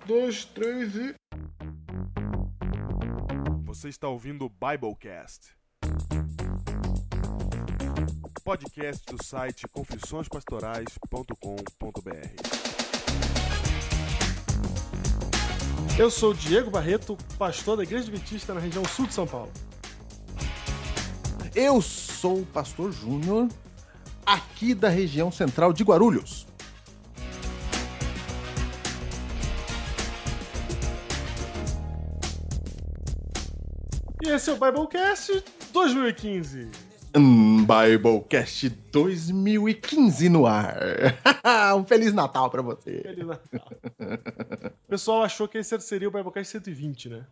2, 3 e... Você está ouvindo o Biblecast, podcast do site confissõespastorais.com.br. Eu sou o Diego Barreto, pastor da Igreja Adventista na região sul de São Paulo. Eu sou o pastor Júnior, aqui da região central de Guarulhos. E esse é o Biblecast 2015. Biblecast 2015 no ar. Um Feliz Natal pra você. Feliz Natal. O pessoal achou que esse seria o Biblecast 120, né?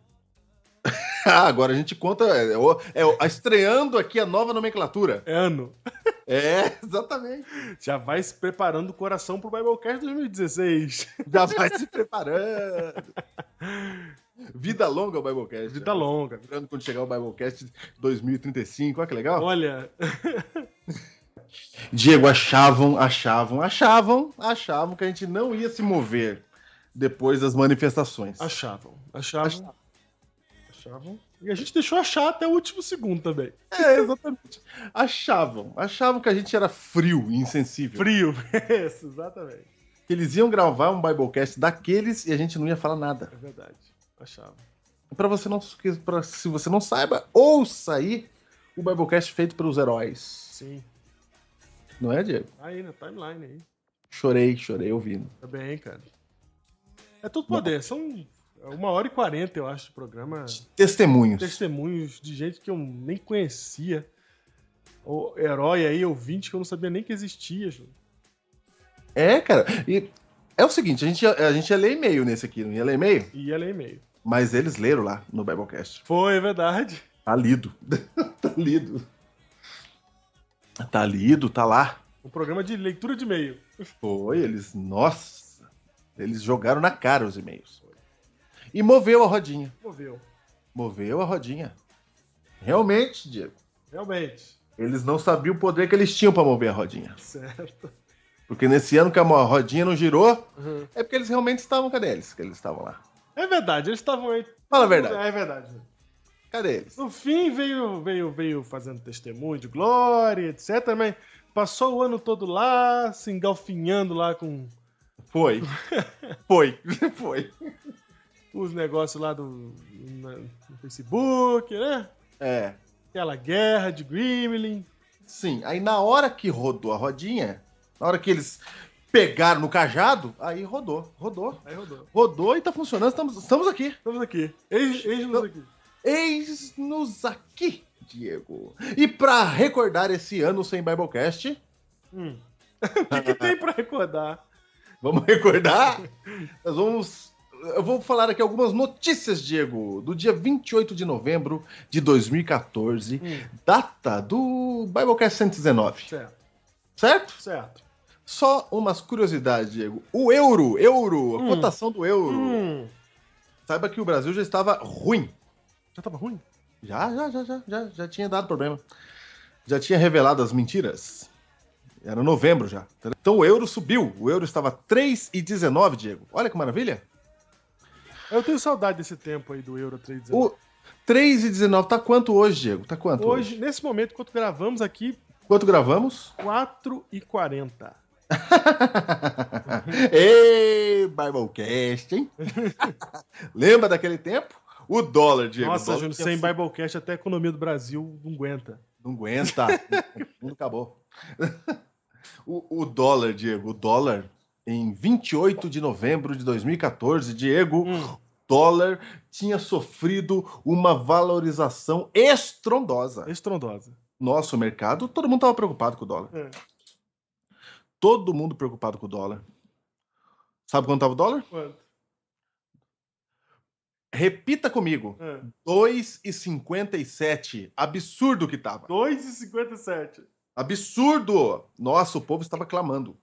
Agora a gente conta, estreando aqui a nova nomenclatura. É ano. É, exatamente. Já vai se preparando o coração pro Biblecast 2016. Já vai se preparando. Vida longa o Biblecast. Vida longa. Esperando quando chegar o Biblecast 2035, olha que legal. Olha. Diego, achavam que a gente não ia se mover depois das manifestações. Achavam. E a gente deixou achar até o último segundo também. É, exatamente. Achavam que a gente era frio e insensível. Frio. Isso, exatamente. Eles iam gravar um Biblecast daqueles e a gente não ia falar nada. É verdade. Achavam. Se você não saiba, ouça aí o Biblecast feito pelos heróis. Sim. Não é, Diego? Aí na timeline aí. Chorei ouvindo. Tá bem, cara. É tudo poder. São 1h40, eu acho, de programa. Testemunhos de gente que eu nem conhecia. O herói aí, ouvinte, que eu não sabia nem que existia, Ju. É, cara. E é o seguinte, a gente ia ler e-mail nesse aqui, não ia ler e-mail? Ia ler e-mail. Mas eles leram lá no Biblecast. Foi, é verdade. Tá lido. Tá lido, tá lá. Um programa de leitura de e-mail. Foi, eles jogaram na cara os e-mails. E moveu a rodinha. Moveu a rodinha. Realmente, Diego. Realmente. Eles não sabiam o poder que eles tinham pra mover a rodinha. Certo. Porque nesse ano que a rodinha não girou, é porque eles realmente estavam, cadê eles? Que eles estavam lá. É verdade, eles estavam aí. Fala a verdade. É verdade. Cadê eles? No fim, veio fazendo testemunho de glória, etc. Mas passou o ano todo lá, se engalfinhando lá com... Foi. Os negócios lá no Facebook, né? É. Aquela guerra de Gremlin. Sim, aí na hora que rodou a rodinha, na hora que eles pegaram no cajado, aí rodou. Rodou e tá funcionando, estamos aqui. Estamos aqui. Eis-nos aqui. Eis-nos aqui, Diego. E pra recordar esse ano sem Biblecast... O que tem pra recordar? Vamos recordar? Eu vou falar aqui algumas notícias, Diego, do dia 28 de novembro de 2014, data do Biblecast 119. Certo? Só umas curiosidades, Diego. O euro, a cotação do euro. Saiba que o Brasil já estava ruim. Já tava ruim? Já tinha dado problema. Já tinha revelado as mentiras. Era novembro já. Então o euro subiu. O euro estava 3,19, Diego. Olha que maravilha. Eu tenho saudade desse tempo aí do euro 3,19. O 3,19 tá quanto hoje, Diego? Tá quanto hoje? Nesse momento, enquanto gravamos aqui... Quanto gravamos? 4,40. Ei, Biblecast, hein? Lembra daquele tempo? O dólar, Diego. Nossa, Júnior, sem Biblecast até a economia do Brasil não aguenta. Não aguenta. Tudo acabou. O dólar, Diego, o dólar em 28 de novembro de 2014, Diego, o dólar tinha sofrido uma valorização estrondosa. Nosso mercado, todo mundo estava preocupado com o dólar. Todo mundo preocupado com o dólar. Sabe quanto estava o dólar? Quanto? Repita comigo. 2,57. Absurdo que tava. 2,57. Absurdo! Nossa, o povo estava clamando.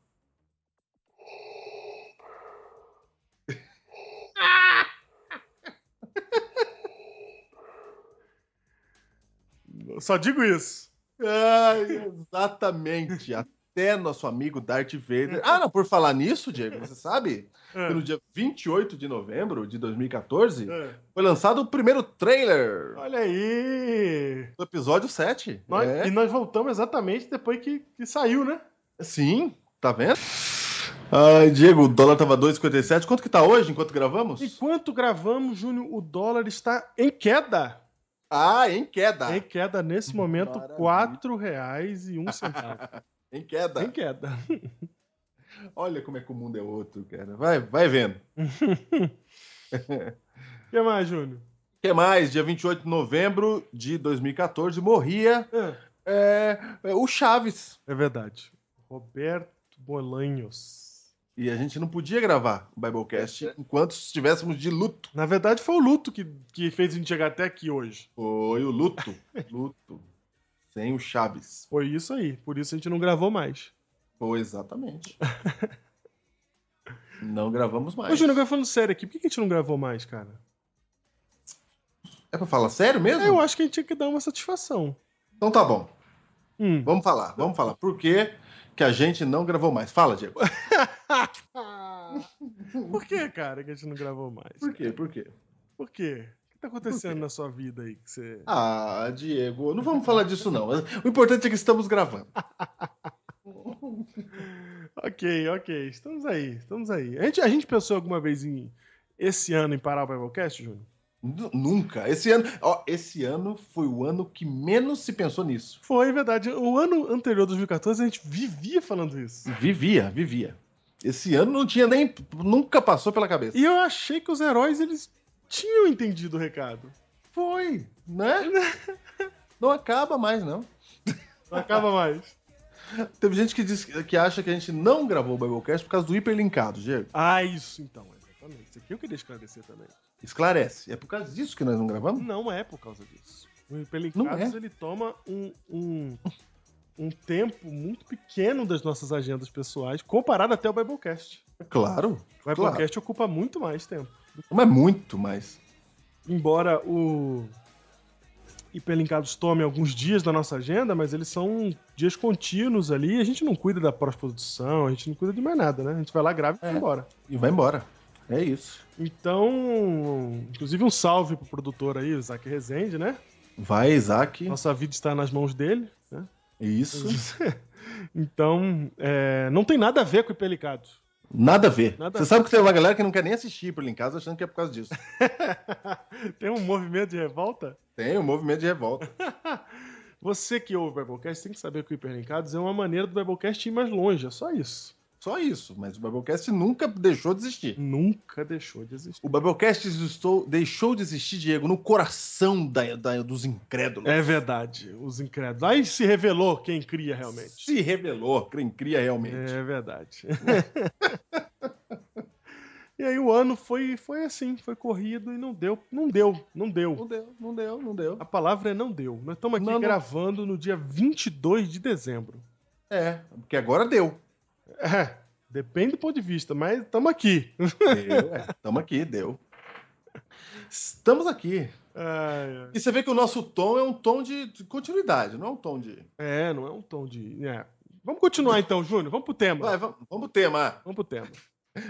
Só digo isso. Ai, exatamente. até nosso amigo Darth Vader. Ah, não, por falar nisso, Diego, você sabe que no dia 28 de novembro de 2014 foi lançado o primeiro trailer. Olha aí! Do episódio 7. E nós voltamos exatamente depois que saiu, né? Sim, tá vendo? Ai, Diego, o dólar tava 2,57. Quanto que tá hoje, enquanto gravamos? Enquanto gravamos, Júnior, o dólar está em queda. Em queda. Em queda, nesse momento, R$ 4,01. Em queda. Em queda. Olha como é que o mundo é outro, cara. Vai vendo. O que mais, Júnior? O que mais? Dia 28 de novembro de 2014 morria o Chaves. É verdade. Roberto Bolanhos. E a gente não podia gravar o Biblecast enquanto estivéssemos de luto. Na verdade, foi o luto que fez a gente chegar até aqui hoje. Foi o luto. Luto. Sem o Chaves. Foi isso aí. Por isso a gente não gravou mais. Foi exatamente. Não gravamos mais. Ô, Júnior, agora falando sério aqui, por que a gente não gravou mais, cara? É pra falar sério mesmo? Eu acho que a gente tinha que dar uma satisfação. Então tá bom. Vamos falar. Por que a gente não gravou mais? Fala, Diego. Por que, cara, que a gente não gravou mais? Por quê? Por quê? Por quê? O que tá acontecendo na sua vida aí? Que você... Diego, não vamos falar disso não. O importante é que estamos gravando. Ok. Estamos aí. A gente pensou alguma vez esse ano em parar o Biblecast, Júnior? Nunca. Esse ano foi o ano que menos se pensou nisso. Foi verdade. O ano anterior, 2014, a gente vivia falando isso. Vivia. Esse ano não tinha nem... Nunca passou pela cabeça. E eu achei que os heróis, eles tinham entendido o recado. Foi, né? Não acaba mais, não. Não acaba mais. Teve gente que acha que a gente não gravou o Biblecast por causa do hiperlinkado, Diego. Isso então, exatamente. Isso aqui eu queria esclarecer também. Esclarece. É por causa disso que nós não gravamos? Não é por causa disso. O Hiperlinkados, ele toma um tempo muito pequeno das nossas agendas pessoais, comparado até ao Biblecast. Claro. O Biblecast ocupa muito mais tempo. Mas muito mais. Embora o Hiperlinkados tome alguns dias da nossa agenda, mas eles são dias contínuos ali, a gente não cuida da pós-produção, a gente não cuida de mais nada, né? A gente vai lá, grava e vai embora. E vai embora. É isso. Então, inclusive um salve pro produtor aí, o Isaac Rezende, né? Vai, Isaac. Nossa vida está nas mãos dele, né? Isso. Então, não tem nada a ver com o Hiperlinkados. Nada a ver. Você sabe que tem uma galera que não quer nem assistir Hiperlinkados achando que é por causa disso. Tem um movimento de revolta? Tem um movimento de revolta. Você que ouve o Biblecast tem que saber que o Hiperlinkados é uma maneira do Biblecast ir mais longe, é só isso. Só isso, mas o Biblecast nunca deixou de existir. Nunca deixou de existir. O Biblecast deixou de existir, Diego, no coração dos incrédulos. É verdade, os incrédulos. Aí se revelou quem cria realmente. Se revelou quem cria realmente. É verdade. E aí o ano foi assim, foi corrido e não deu. A palavra é não deu. Nós estamos aqui gravando no dia 22 de dezembro. Porque agora deu. Depende do ponto de vista, mas estamos aqui. Estamos aqui, deu. Estamos aqui. E você vê que o nosso tom é um tom de continuidade, não é um tom de... não é um tom de... Vamos continuar então, Júnior, vamos pro tema. Vamos pro tema. Vamos pro tema.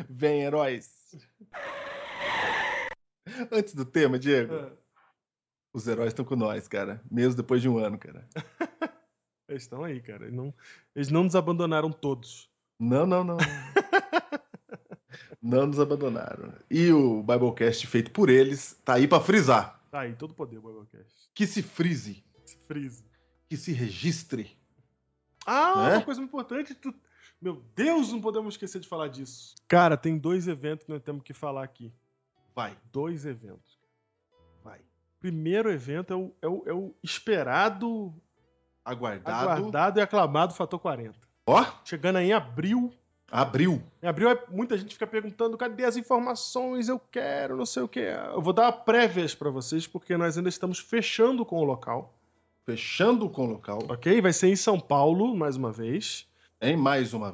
Vem, heróis. Antes do tema, Diego, os heróis estão com nós, cara. Mesmo depois de um ano, cara. Eles estão aí, cara. Eles não nos abandonaram todos. Não. Não nos abandonaram. E o Biblecast feito por eles tá aí pra frisar. Tá aí, todo poder o Biblecast. Que se frise. Que se registre. Uma coisa muito importante. Meu Deus, não podemos esquecer de falar disso. Cara, tem 2 eventos que nós temos que falar aqui. Vai. 2 eventos. Vai. Primeiro evento é o esperado... Aguardado e aclamado Fator 40. Chegando aí em abril. Em abril, muita gente fica perguntando, cadê as informações? Eu quero, não sei o que. Eu vou dar prévias pra vocês, porque nós ainda estamos fechando com o local. Ok? Vai ser em São Paulo, mais uma vez. Mais uma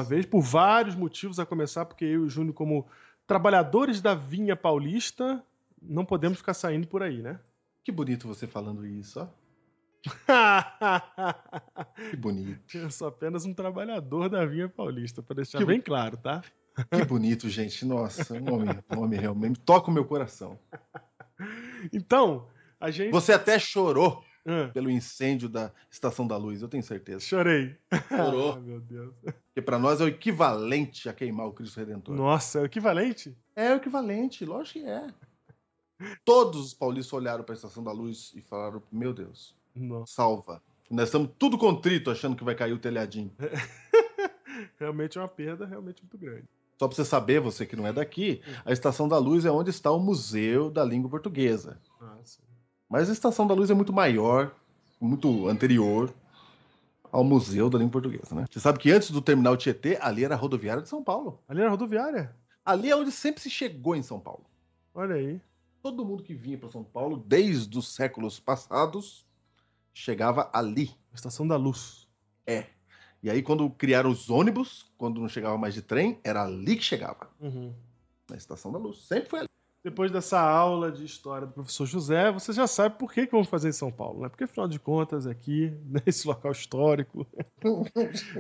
vez, por vários motivos, a começar porque eu e o Júnior, como trabalhadores da vinha paulista, não podemos ficar saindo por aí, né? Que bonito você falando isso, ó. Que bonito. Eu sou apenas um trabalhador da Vinha Paulista, para deixar bem claro, tá? Que bonito, gente. Nossa, um homem realmente toca o meu coração. Então, a gente... Você até chorou pelo incêndio da Estação da Luz, eu tenho certeza. Chorei. Chorou. Meu Deus. Porque para nós é o equivalente a queimar o Cristo Redentor. Nossa, é o equivalente? É o equivalente, lógico que é. Todos os paulistas olharam para a Estação da Luz e falaram, meu Deus, salva. Nós estamos tudo contrito achando que vai cair o telhadinho. Realmente é uma perda realmente muito grande. Só para você saber, você que não é daqui, a Estação da Luz é onde está o Museu da Língua Portuguesa. Sim. Mas a Estação da Luz é muito maior, muito anterior ao Museu da Língua Portuguesa, né? Você sabe que antes do terminal Tietê, ali era a rodoviária de São Paulo. Ali era a rodoviária? Ali é onde sempre se chegou em São Paulo. Olha aí. Todo mundo que vinha para São Paulo, desde os séculos passados, chegava ali. Estação da Luz. É. E aí, quando criaram os ônibus, quando não chegava mais de trem, era ali que chegava. Na Estação da Luz. Sempre foi ali. Depois dessa aula de história do professor José, você já sabe por que vamos fazer em São Paulo, né? Porque, afinal de contas, aqui, nesse local histórico,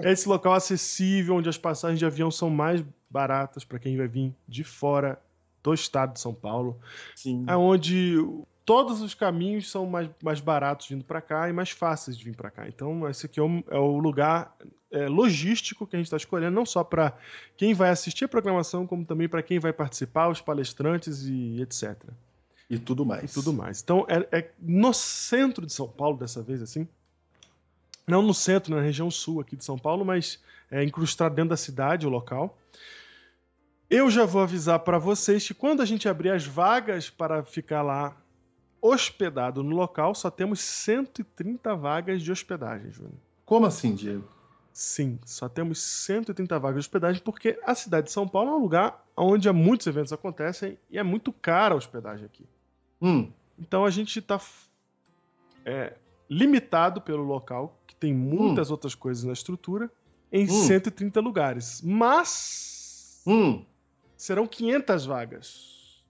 é esse local acessível, onde as passagens de avião são mais baratas para quem vai vir de fora do estado de São Paulo. Sim. Onde todos os caminhos são mais baratos vindo para cá e mais fáceis de vir para cá. Então, esse aqui é o lugar logístico que a gente está escolhendo, não só para quem vai assistir a programação, como também para quem vai participar, os palestrantes e etc. E tudo mais. Então, é no centro de São Paulo, dessa vez, assim. Não no centro, na região sul aqui de São Paulo, mas incrustado dentro da cidade, o local. Eu já vou avisar para vocês que quando a gente abrir as vagas para ficar lá hospedado no local, só temos 130 vagas de hospedagem, Júnior. Como assim, Diego? Sim, só temos 130 vagas de hospedagem porque a cidade de São Paulo é um lugar onde muitos eventos acontecem e é muito cara a hospedagem aqui. Então a gente está limitado pelo local, que tem muitas outras coisas na estrutura, em 130 lugares. Mas serão 500 vagas.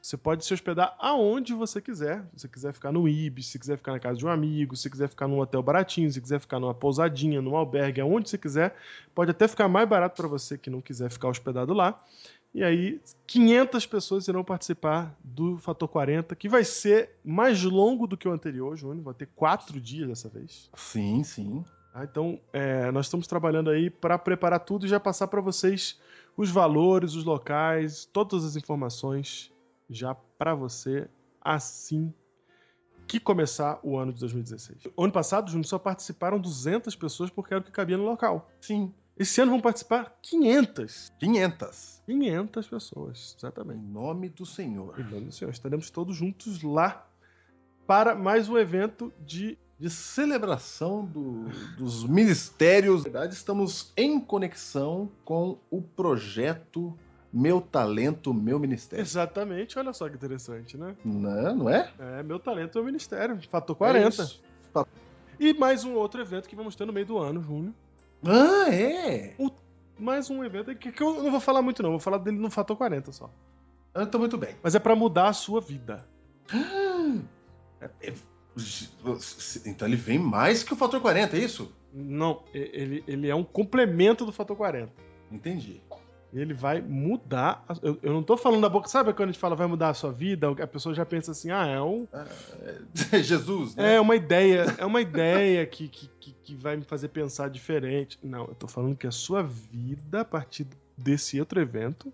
Você pode se hospedar aonde você quiser. Se você quiser ficar no Ibis, se quiser ficar na casa de um amigo, se quiser ficar num hotel baratinho, se quiser ficar numa pousadinha, num albergue, aonde você quiser. Pode até ficar mais barato para você que não quiser ficar hospedado lá. E aí, 500 pessoas irão participar do Fator 40, que vai ser mais longo do que o anterior, Júnior. Vai ter 4 dias dessa vez. Sim, sim. Então, nós estamos trabalhando aí para preparar tudo e já passar para vocês os valores, os locais, todas as informações já para você assim que começar o ano de 2016. Ano passado, Júnior, só participaram 200 pessoas porque era o que cabia no local. Sim. Esse ano vão participar 500. 500 pessoas, exatamente. Em nome do Senhor. Em nome do Senhor. Estaremos todos juntos lá para mais um evento de celebração dos ministérios. Na verdade, estamos em conexão com o projeto Meu Talento, Meu Ministério. Exatamente, olha só que interessante, né? Não é? Meu Talento, Meu Ministério, Fator 40. E mais um outro evento que vamos ter no meio do ano, Júnior. Mais um evento que eu não vou falar muito não, vou falar dele no Fator 40 só. Então muito bem. Mas é pra mudar a sua vida. Então ele vem mais que o Fator 40, é isso? Não, ele é um complemento do Fator 40. Entendi. Ele vai mudar. Eu não tô falando da boca. Sabe quando a gente fala vai mudar a sua vida? A pessoa já pensa assim, Jesus, né? É uma ideia que vai me fazer pensar diferente. Não, eu tô falando que a sua vida, a partir desse outro evento,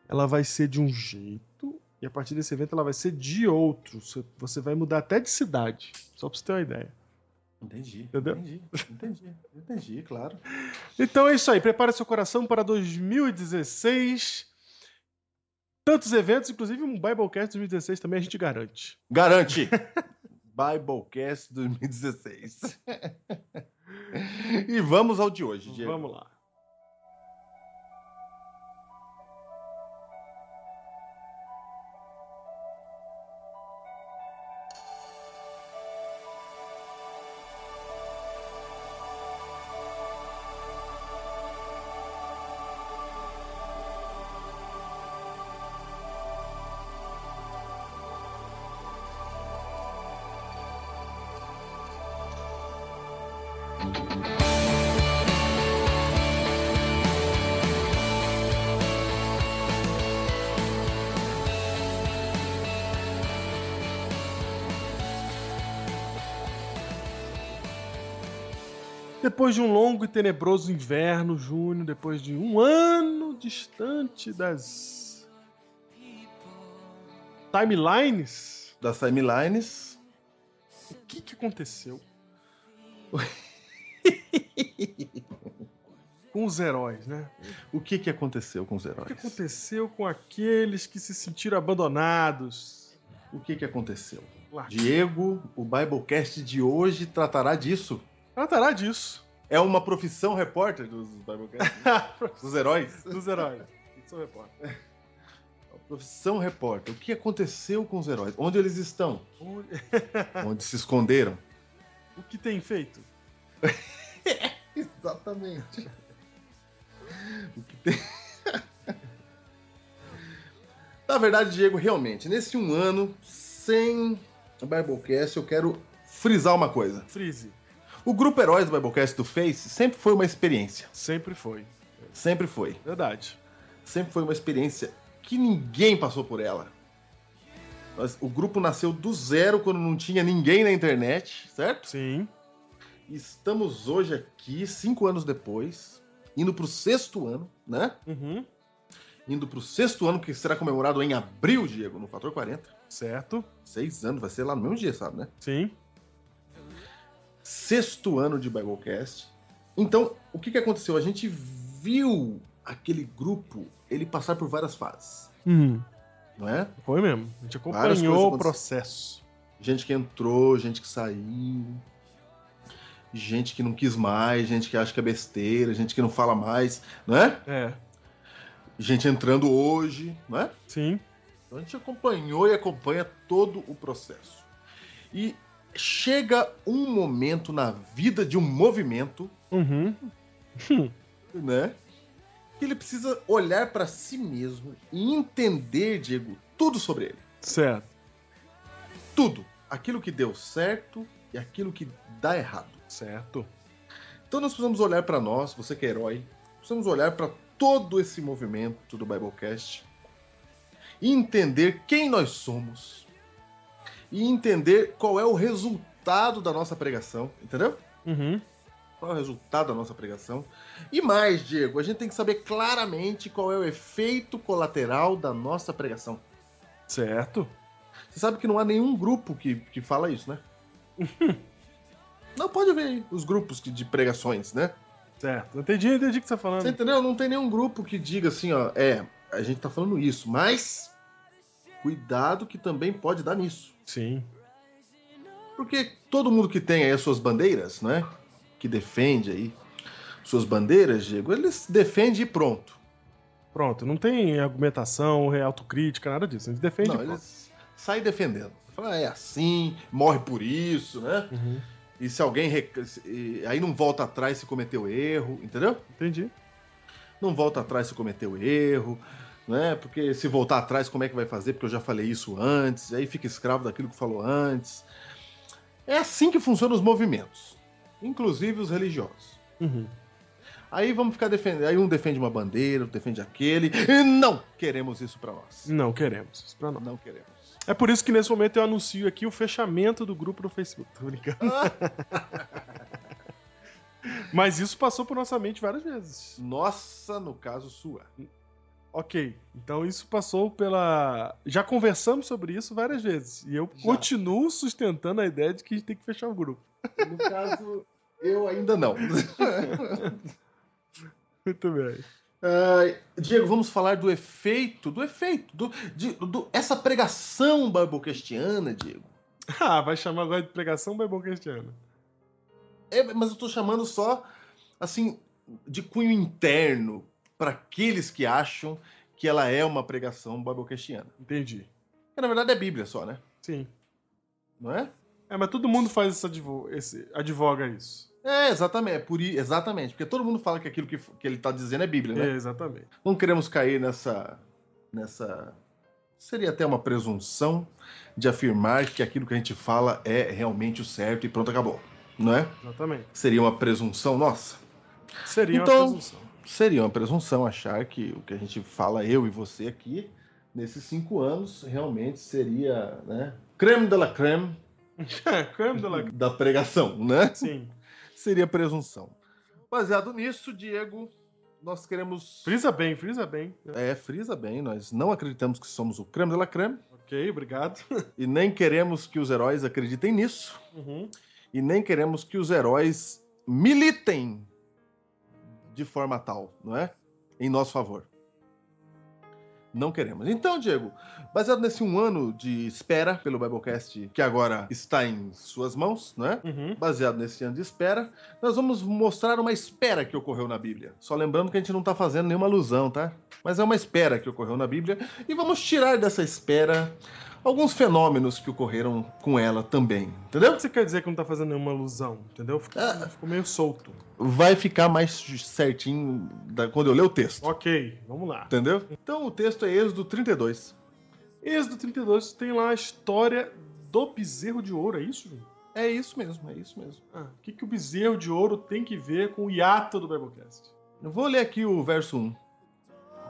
ela vai ser de um jeito, e a partir desse evento ela vai ser de outro. Você vai mudar até de cidade. Só pra você ter uma ideia. Entendi. Entendeu? Entendi, claro. Então é isso aí. Prepare seu coração para 2016. Tantos eventos, inclusive um Biblecast 2016 também a gente garante. Garante! Biblecast 2016. E vamos ao de hoje, Diego. Vamos lá. Depois de um longo e tenebroso inverno, junho, depois de um ano distante das timelines, o que aconteceu com os heróis, né? O que aconteceu com os heróis? O que aconteceu com aqueles que se sentiram abandonados? O que aconteceu? Diego, o Biblecast de hoje tratará disso. Tratará disso. É uma profissão repórter dos Biblecasts? Dos heróis? Dos heróis. Profissão repórter. Profissão repórter. O que aconteceu com os heróis? Onde eles estão? Onde se esconderam? O que tem feito? Exatamente. O que tem... Na verdade, Diego, realmente, nesse um ano, sem o Biblecast, eu quero frisar uma coisa. Frise. O grupo Heróis do Biblecast do Face sempre foi uma experiência. Sempre foi. Sempre foi. Verdade. Sempre foi uma experiência que ninguém passou por ela. O grupo nasceu do zero quando não tinha ninguém na internet, certo? Sim. Estamos hoje aqui, 5 anos depois, indo pro 6º ano, né? Uhum. Indo pro 6º ano, que será comemorado em abril, Diego, no Fator 40. Certo. 6 anos, vai ser lá no mesmo dia, sabe, né? Sim. 6º ano de Biblecast. Então, o que aconteceu? A gente viu aquele grupo, ele passar por várias fases. Não é? Foi mesmo. A gente acompanhou o processo. Gente que entrou, gente que saiu, gente que não quis mais, gente que acha que é besteira, gente que não fala mais, não é? É. Gente entrando hoje, não é? Sim. Então a gente acompanhou e acompanha todo o processo. E chega um momento na vida de um movimento, né? Que ele precisa olhar para si mesmo e entender, Diego, tudo sobre ele. Certo. Tudo. Aquilo que deu certo e aquilo que dá errado. Certo. Então nós precisamos olhar para nós, você que é herói, precisamos olhar para todo esse movimento do Biblecast e entender quem nós somos e entender qual é o resultado da nossa pregação, entendeu? Qual é o resultado da nossa pregação. E mais, Diego, a gente tem que saber claramente qual é o efeito colateral da nossa pregação. Certo. Você sabe que não há nenhum grupo que fala isso, né? Não, pode ver aí os grupos de pregações, né? Certo. Entendi o que você tá falando. Você entendeu? Não tem nenhum grupo que diga assim, ó, a gente tá falando isso, mas cuidado que também pode dar nisso. Sim. Porque todo mundo que tem aí as suas bandeiras, né? Que defende aí suas bandeiras, Diego, eles defendem e pronto. Pronto, não tem argumentação, autocrítica, nada disso. A gente defende e pronto. Eles saem defendendo. Fala, é assim, morre por isso, né? E se alguém... Aí não volta atrás se cometeu erro, entendeu? Entendi. Não volta atrás se cometeu erro, né? Porque se voltar atrás, como é que vai fazer? Porque eu já falei isso antes, aí fica escravo daquilo que falou antes. É assim que funcionam os movimentos, inclusive os religiosos. Aí vamos ficar defendendo. Aí um defende uma bandeira, outro defende aquele. E não queremos isso pra nós. Não queremos isso pra nós. Não queremos. É por isso que nesse momento eu anuncio aqui o fechamento do grupo no Facebook. Tô brincando. Mas isso passou por nossa mente várias vezes. Nossa, no caso, sua. Ok, então isso passou pela... Já conversamos sobre isso várias vezes. E eu continuo sustentando a ideia de que a gente tem que fechar o grupo. No caso, eu ainda não. Muito bem. Diego, vamos falar do efeito, essa pregação biblecastiana, Diego. Vai chamar agora de pregação biblecastiana. Mas eu tô chamando só, assim, de cunho interno, para aqueles que acham que ela é uma pregação biblecastiana. Entendi. Que na verdade é Bíblia só, né? Sim. Não é? Mas todo mundo faz advoga isso. Exatamente. Exatamente. Porque todo mundo fala que aquilo que ele está dizendo é Bíblia, né? Exatamente. Não queremos cair nessa... Seria até uma presunção de afirmar que aquilo que a gente fala é realmente o certo e pronto, acabou. não é? Exatamente. Seria uma presunção nossa? Seria uma presunção. Seria uma presunção achar que o que a gente fala, eu e você aqui, nesses 5 anos, realmente seria, né? Creme de la creme. Creme de la creme. Da pregação, né? Sim. Seria presunção. Baseado nisso, Diego, nós queremos... Frisa bem. Frisa bem. Nós não acreditamos que somos o creme de la creme. Ok, obrigado. E nem queremos que os heróis acreditem nisso. Uhum. E nem queremos que os heróis militem de forma tal, não é? Em nosso favor. Não queremos. Então, Diego, baseado nesse 1 ano de espera pelo Biblecast, que agora está em suas mãos, não é? Uhum. Baseado nesse ano de espera, nós vamos mostrar uma espera que ocorreu na Bíblia. Só lembrando que a gente não está fazendo nenhuma alusão, tá? Mas é uma espera que ocorreu na Bíblia e vamos tirar dessa espera alguns fenômenos que ocorreram com ela também, entendeu? O que você quer dizer que não tá fazendo nenhuma alusão, entendeu? Ficou meio solto. Vai ficar mais certinho quando eu ler o texto. Ok, vamos lá. Entendeu? Então o texto é Êxodo 32. Êxodo 32 tem lá a história do bezerro de ouro, é isso, João? É isso mesmo. O que o bezerro de ouro tem que ver com o hiato do Biblecast? Eu vou ler aqui o verso 1.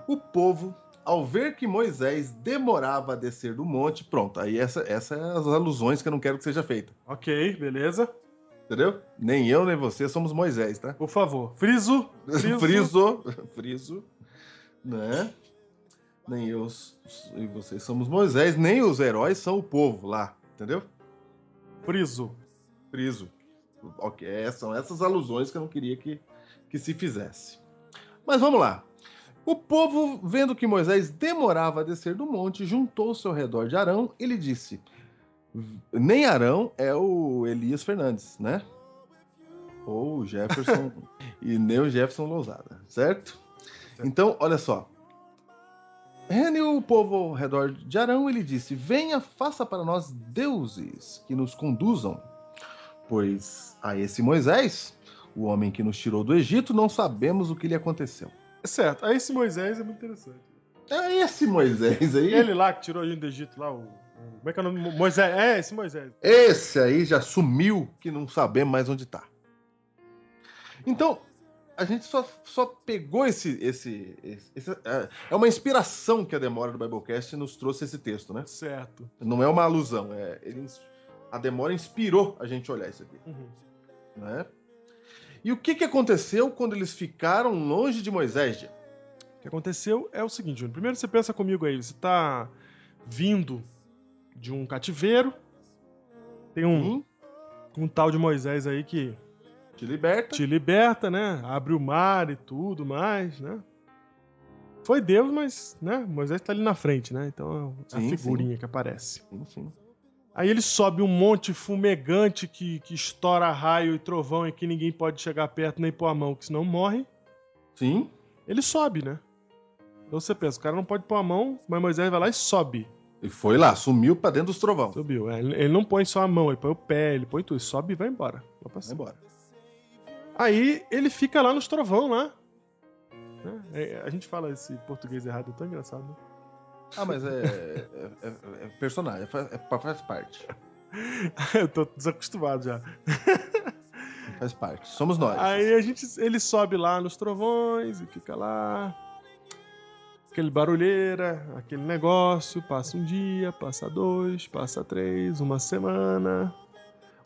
O povo, ao ver que Moisés demorava a descer do monte, pronto, aí essas são as alusões que eu não quero que seja feita. Ok, beleza. Entendeu? Nem eu, nem você somos Moisés, tá? Por favor, friso. Friso, né? Nem eu e vocês somos Moisés, nem os heróis são o povo lá, entendeu? Friso. Ok, são essas alusões que eu não queria que se fizesse. Mas vamos lá. O povo, vendo que Moisés demorava a descer do monte, juntou-se ao redor de Arão e lhe disse... Nem Arão é o Elias Fernandes, né? Ou o Jefferson e nem o Jefferson Lousada, certo? Então, olha só. Reuniu o povo ao redor de Arão e lhe disse: venha, faça para nós deuses que nos conduzam. Pois a esse Moisés, o homem que nos tirou do Egito, não sabemos o que lhe aconteceu. Certo, a esse Moisés é muito interessante. É esse Moisés aí? Ele lá que tirou a gente do Egito, lá, como é que é o nome? Moisés. É, esse Moisés. Esse aí já sumiu, que não sabemos mais onde tá. Então, a gente só pegou é uma inspiração que a Demora do Biblecast nos trouxe esse texto, né? Certo. Não é uma alusão. A Demora inspirou a gente olhar isso aqui. Uhum. Né? E o que aconteceu quando eles ficaram longe de Moisés, Gê? O que aconteceu é o seguinte, Júnior. Primeiro você pensa comigo aí, você tá vindo de um cativeiro, tem um tal de Moisés aí que te liberta, né? Abre o mar e tudo mais, né? Foi Deus, mas, né? Moisés tá ali na frente, né? Então é a figurinha que aparece. Sim. Aí ele sobe um monte fumegante que estoura raio e trovão e que ninguém pode chegar perto nem pôr a mão, que senão morre. Sim. Ele sobe, né? Então você pensa, o cara não pode pôr a mão, mas Moisés vai lá e sobe. E foi lá, sumiu pra dentro dos trovão. Subiu. Ele não põe só a mão, ele põe o pé, ele põe tudo. Sobe e vai embora. Vai embora. Aí ele fica lá nos trovão, lá. A gente fala esse português errado, é tão engraçado, né? Ah, mas é personagem, faz parte. Eu tô desacostumado já. Faz parte, somos nós. Aí ele sobe lá nos trovões e fica lá. Aquele barulheira, aquele negócio, passa um dia, passa 2, passa 3, uma semana.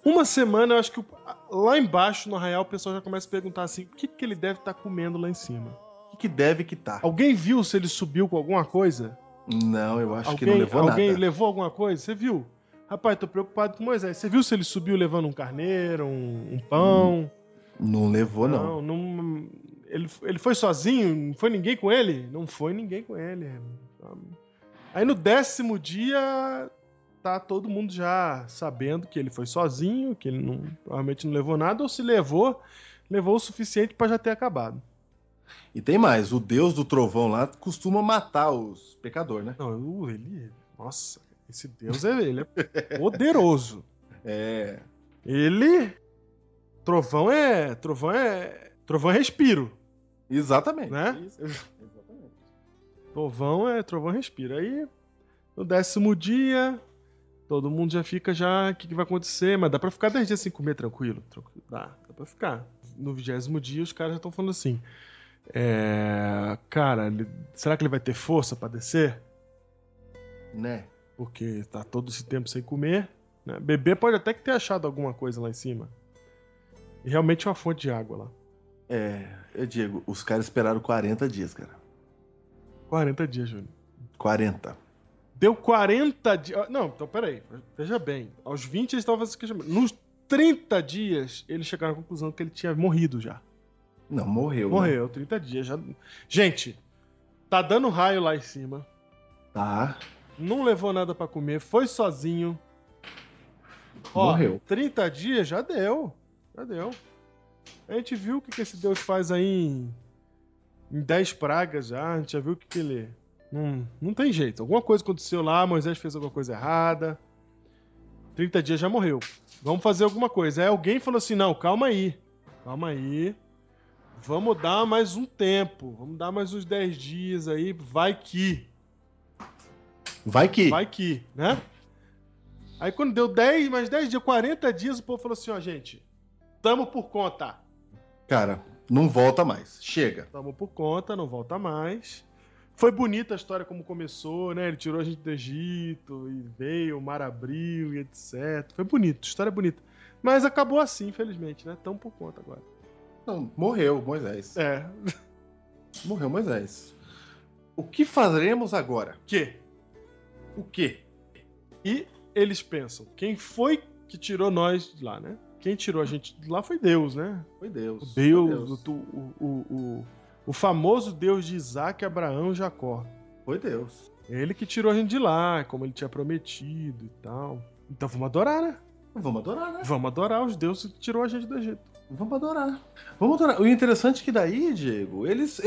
Uma semana, eu acho que lá embaixo, no arraial, o pessoal já começa a perguntar assim, o que ele deve estar comendo lá em cima? O que deve que tá? Alguém viu se ele subiu com alguma coisa? Não, eu acho que não levou nada. Alguém levou alguma coisa? Você viu? Rapaz, tô preocupado com Moisés. Você viu se ele subiu levando um carneiro, um pão? Não levou, não. Ele foi sozinho? Não foi ninguém com ele? Não foi ninguém com ele. Aí no 10º dia, tá todo mundo já sabendo que ele foi sozinho, que ele provavelmente não levou nada, ou se levou o suficiente pra já ter acabado. E tem mais, o Deus do trovão lá costuma matar os pecadores, né? Não, nossa, esse Deus ele é poderoso. É. Trovão é respiro. Exatamente. Né? Isso. Exatamente. Trovão respiro. Aí, no 10º dia, todo mundo já fica o que vai acontecer, mas dá pra ficar 10 dias sem comer tranquilo. Dá pra ficar. No 20º dia os caras já estão falando assim, cara, será que ele vai ter força pra descer? Né? Porque tá todo esse tempo sem comer, né? Bebê pode até que ter achado alguma coisa lá em cima. E realmente é uma fonte de água lá. Diego, os caras esperaram 40 dias, cara. 40 dias, Júnior. 40. Deu 40 dias. Não, então peraí. Veja bem. Aos 20 eles estavam fazendo esse questionamento. Nos 30 dias, eles chegaram à conclusão que ele tinha morrido já. Não, morreu. Morreu, né? 30 dias já. Gente, tá dando raio lá em cima. Tá. Não levou nada pra comer, foi sozinho. Morreu. 30 dias já deu. Já deu. A gente viu o que esse Deus faz aí em 10 pragas já. A gente já viu o que ele... Não tem jeito. Alguma coisa aconteceu lá, Moisés fez alguma coisa errada. 30 dias já morreu. Vamos fazer alguma coisa. Aí alguém falou assim, não, calma aí. Calma aí. Vamos dar mais um tempo. Vamos dar mais uns 10 dias aí. Vai que, né? Aí quando deu mais 10 dias, 40 dias, o povo falou assim, ó, gente, tamo por conta. Cara, não volta mais. Chega. Tamo por conta, não volta mais. Foi bonita a história como começou, né? Ele tirou a gente do Egito e veio, o mar abriu e etc. Foi bonito, história bonita. Mas acabou assim, infelizmente, né? Tamo por conta agora. Não, morreu Moisés. Morreu Moisés. O que faremos agora? O quê? E eles pensam, quem foi que tirou nós de lá, né? Quem tirou a gente de lá foi Deus, né? Foi Deus. O famoso Deus de Isaac, Abraão e Jacó. Foi Deus. Ele que tirou a gente de lá, como ele tinha prometido e tal. Então vamos adorar, né? Vamos adorar, né? Vamos adorar os deuses que tirou a gente do Egito. Vamos adorar. O interessante é que daí, Diego, eles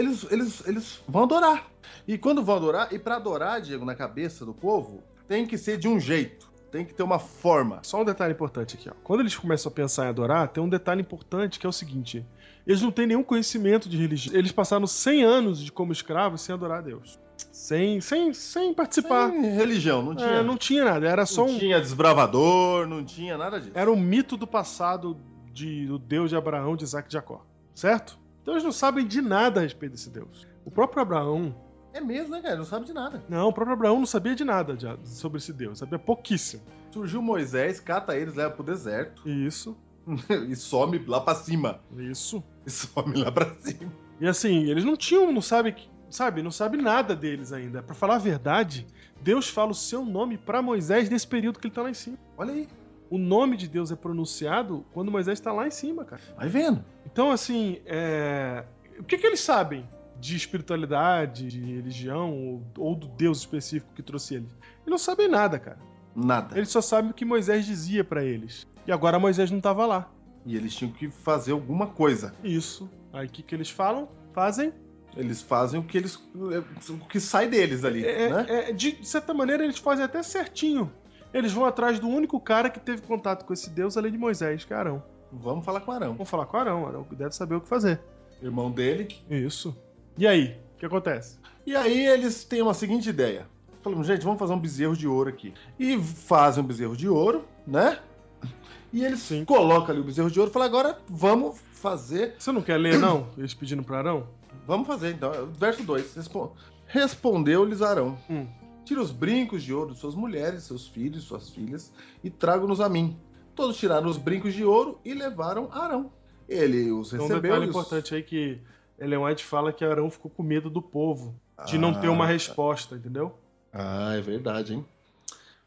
vão adorar. E quando vão adorar, e pra adorar, Diego, na cabeça do povo, tem que ser de um jeito. Tem que ter uma forma. Só um detalhe importante aqui, ó. Quando eles começam a pensar em adorar, tem um detalhe importante que é o seguinte. Eles não têm nenhum conhecimento de religião. Eles passaram 100 anos de como escravos sem adorar a Deus. Sem participar. Sem religião, não tinha. Não tinha nada, era só Não tinha desbravador, não tinha nada disso. Era um mito do passado do Deus de Abraão, de Isaac e de Jacó. Certo? Então eles não sabem de nada a respeito desse Deus. O próprio Abraão... É mesmo, né, cara? Não sabe de nada. Não, o próprio Abraão não sabia de nada sobre esse Deus. Sabia pouquíssimo. Surgiu Moisés, cata eles, leva pro deserto. Isso. E some lá pra cima. Isso. E some lá pra cima. E assim, eles não sabe nada deles ainda. Pra falar a verdade, Deus fala o seu nome pra Moisés nesse período que ele tá lá em cima. Olha aí. O nome de Deus é pronunciado quando Moisés tá lá em cima, cara. Vai vendo. Então, assim, o que eles sabem de espiritualidade, de religião, ou do Deus específico que trouxe eles? Eles não sabem nada, cara. Nada. Eles só sabem o que Moisés dizia pra eles. E agora Moisés não tava lá. E eles tinham que fazer alguma coisa. Isso. Aí o que eles fazem? Eles fazem o que sai deles ali, né? De certa maneira, eles fazem até certinho. Eles vão atrás do único cara que teve contato com esse Deus, além de Moisés, que é Arão. Vamos falar com Arão. Vamos falar com Arão. Arão deve saber o que fazer. Irmão dele. Isso. E aí? O que acontece? E aí eles têm uma seguinte ideia. Falamos, gente, vamos fazer um bezerro de ouro aqui. E fazem um bezerro de ouro, né? E eles colocam ali o bezerro de ouro e falam, agora vamos fazer... Você não quer ler, não? Eles pedindo para Arão? Vamos fazer, então. Verso 2. Respondeu-lhes Arão. Tira os brincos de ouro de suas mulheres, seus filhos, suas filhas, e trago-nos a mim. Todos tiraram os brincos de ouro e levaram a Arão. Ele os recebeu. Um detalhe importante aí que Ellen White fala que Arão ficou com medo do povo, de não ter uma resposta, entendeu? Ah, é verdade, hein?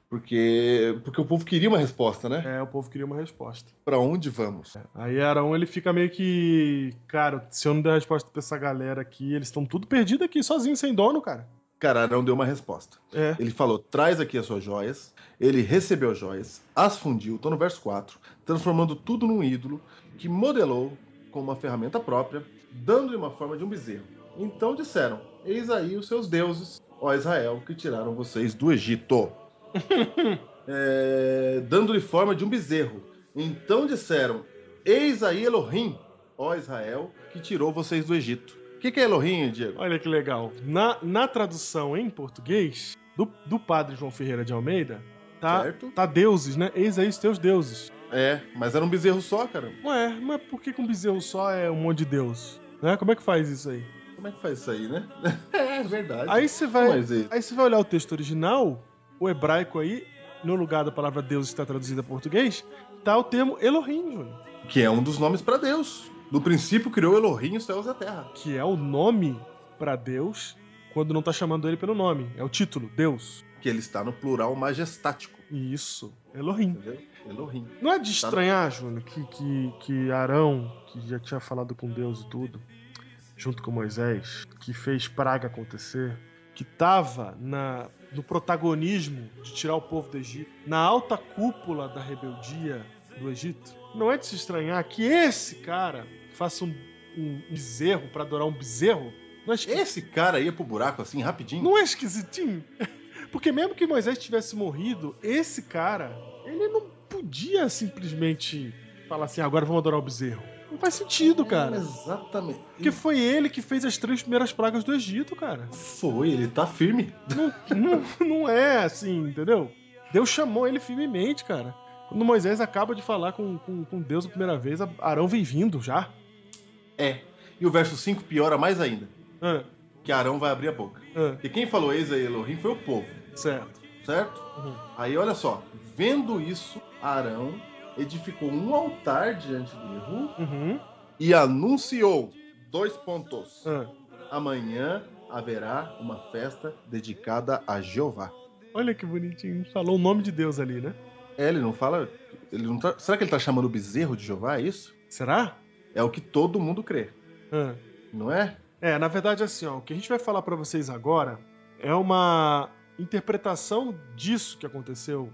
Porque o povo queria uma resposta, né? O povo queria uma resposta. Pra onde vamos? Aí Arão, ele fica meio que... Cara, se eu não der resposta pra essa galera aqui, eles estão tudo perdidos aqui, sozinhos, sem dono, cara. Cara, Arão deu uma resposta. Ele falou, traz aqui as suas joias. Ele recebeu as joias, as fundiu, tô no verso 4, transformando tudo num ídolo que modelou com uma ferramenta própria, dando-lhe uma forma de um bezerro. Então disseram, eis aí os seus deuses, ó Israel, que tiraram vocês do Egito. Dando-lhe forma de um bezerro. Então disseram, eis aí Elohim, ó Israel, que tirou vocês do Egito. O que é Elohim, Diego? Olha que legal. Na tradução em português, do padre João Ferreira de Almeida, Tá deuses, né? Eis aí os teus deuses. Mas era um bezerro só, cara. Ué, mas por que um bezerro só é um monte de deus? Né? Como é que faz isso aí? Como é que faz isso aí, né? É verdade. Aí você vai olhar o texto original, o hebraico aí, no lugar da palavra Deus está traduzida em português, tá o termo Elohim, Júnior. Que é um dos nomes para Deus. No princípio criou Elohim os céus e a terra. Que é o nome para Deus quando não tá chamando ele pelo nome. É o título, Deus. Que ele está no plural majestático. Isso, Elohim. Entendeu? Elohim. Não é de estranhar, Júnior, que Arão, que já tinha falado com Deus e tudo, junto com Moisés, que fez praga acontecer, que tava no protagonismo de tirar o povo do Egito, na alta cúpula da rebeldia do Egito. Não é de se estranhar que esse cara faça um bezerro para adorar um bezerro. Não é esse cara ia pro buraco assim, rapidinho? Não é esquisitinho? Porque mesmo que Moisés tivesse morrido, esse cara, ele não podia simplesmente falar assim, agora vamos adorar o bezerro. Não faz sentido, cara. Exatamente. Porque foi ele que fez as 3 primeiras pragas do Egito, cara. Foi, ele tá firme. Não é assim, entendeu? Deus chamou ele firmemente, cara. Quando Moisés acaba de falar com Deus a primeira vez, Arão vem vindo já. E o verso 5 piora mais ainda. Que Arão vai abrir a boca. E quem falou eis aí Elohim foi o povo. Certo? Uhum. Aí olha só, vendo isso, Arão edificou um altar diante dele e anunciou 2 pontos. Amanhã haverá uma festa dedicada a Jeová. Olha que bonitinho. Falou o nome de Deus ali, né? Ele não fala... será que ele tá chamando o bezerro de Jeová, é isso? Será? É o que todo mundo crê. Não é? Na verdade, assim, ó, o que a gente vai falar pra vocês agora é uma interpretação disso que aconteceu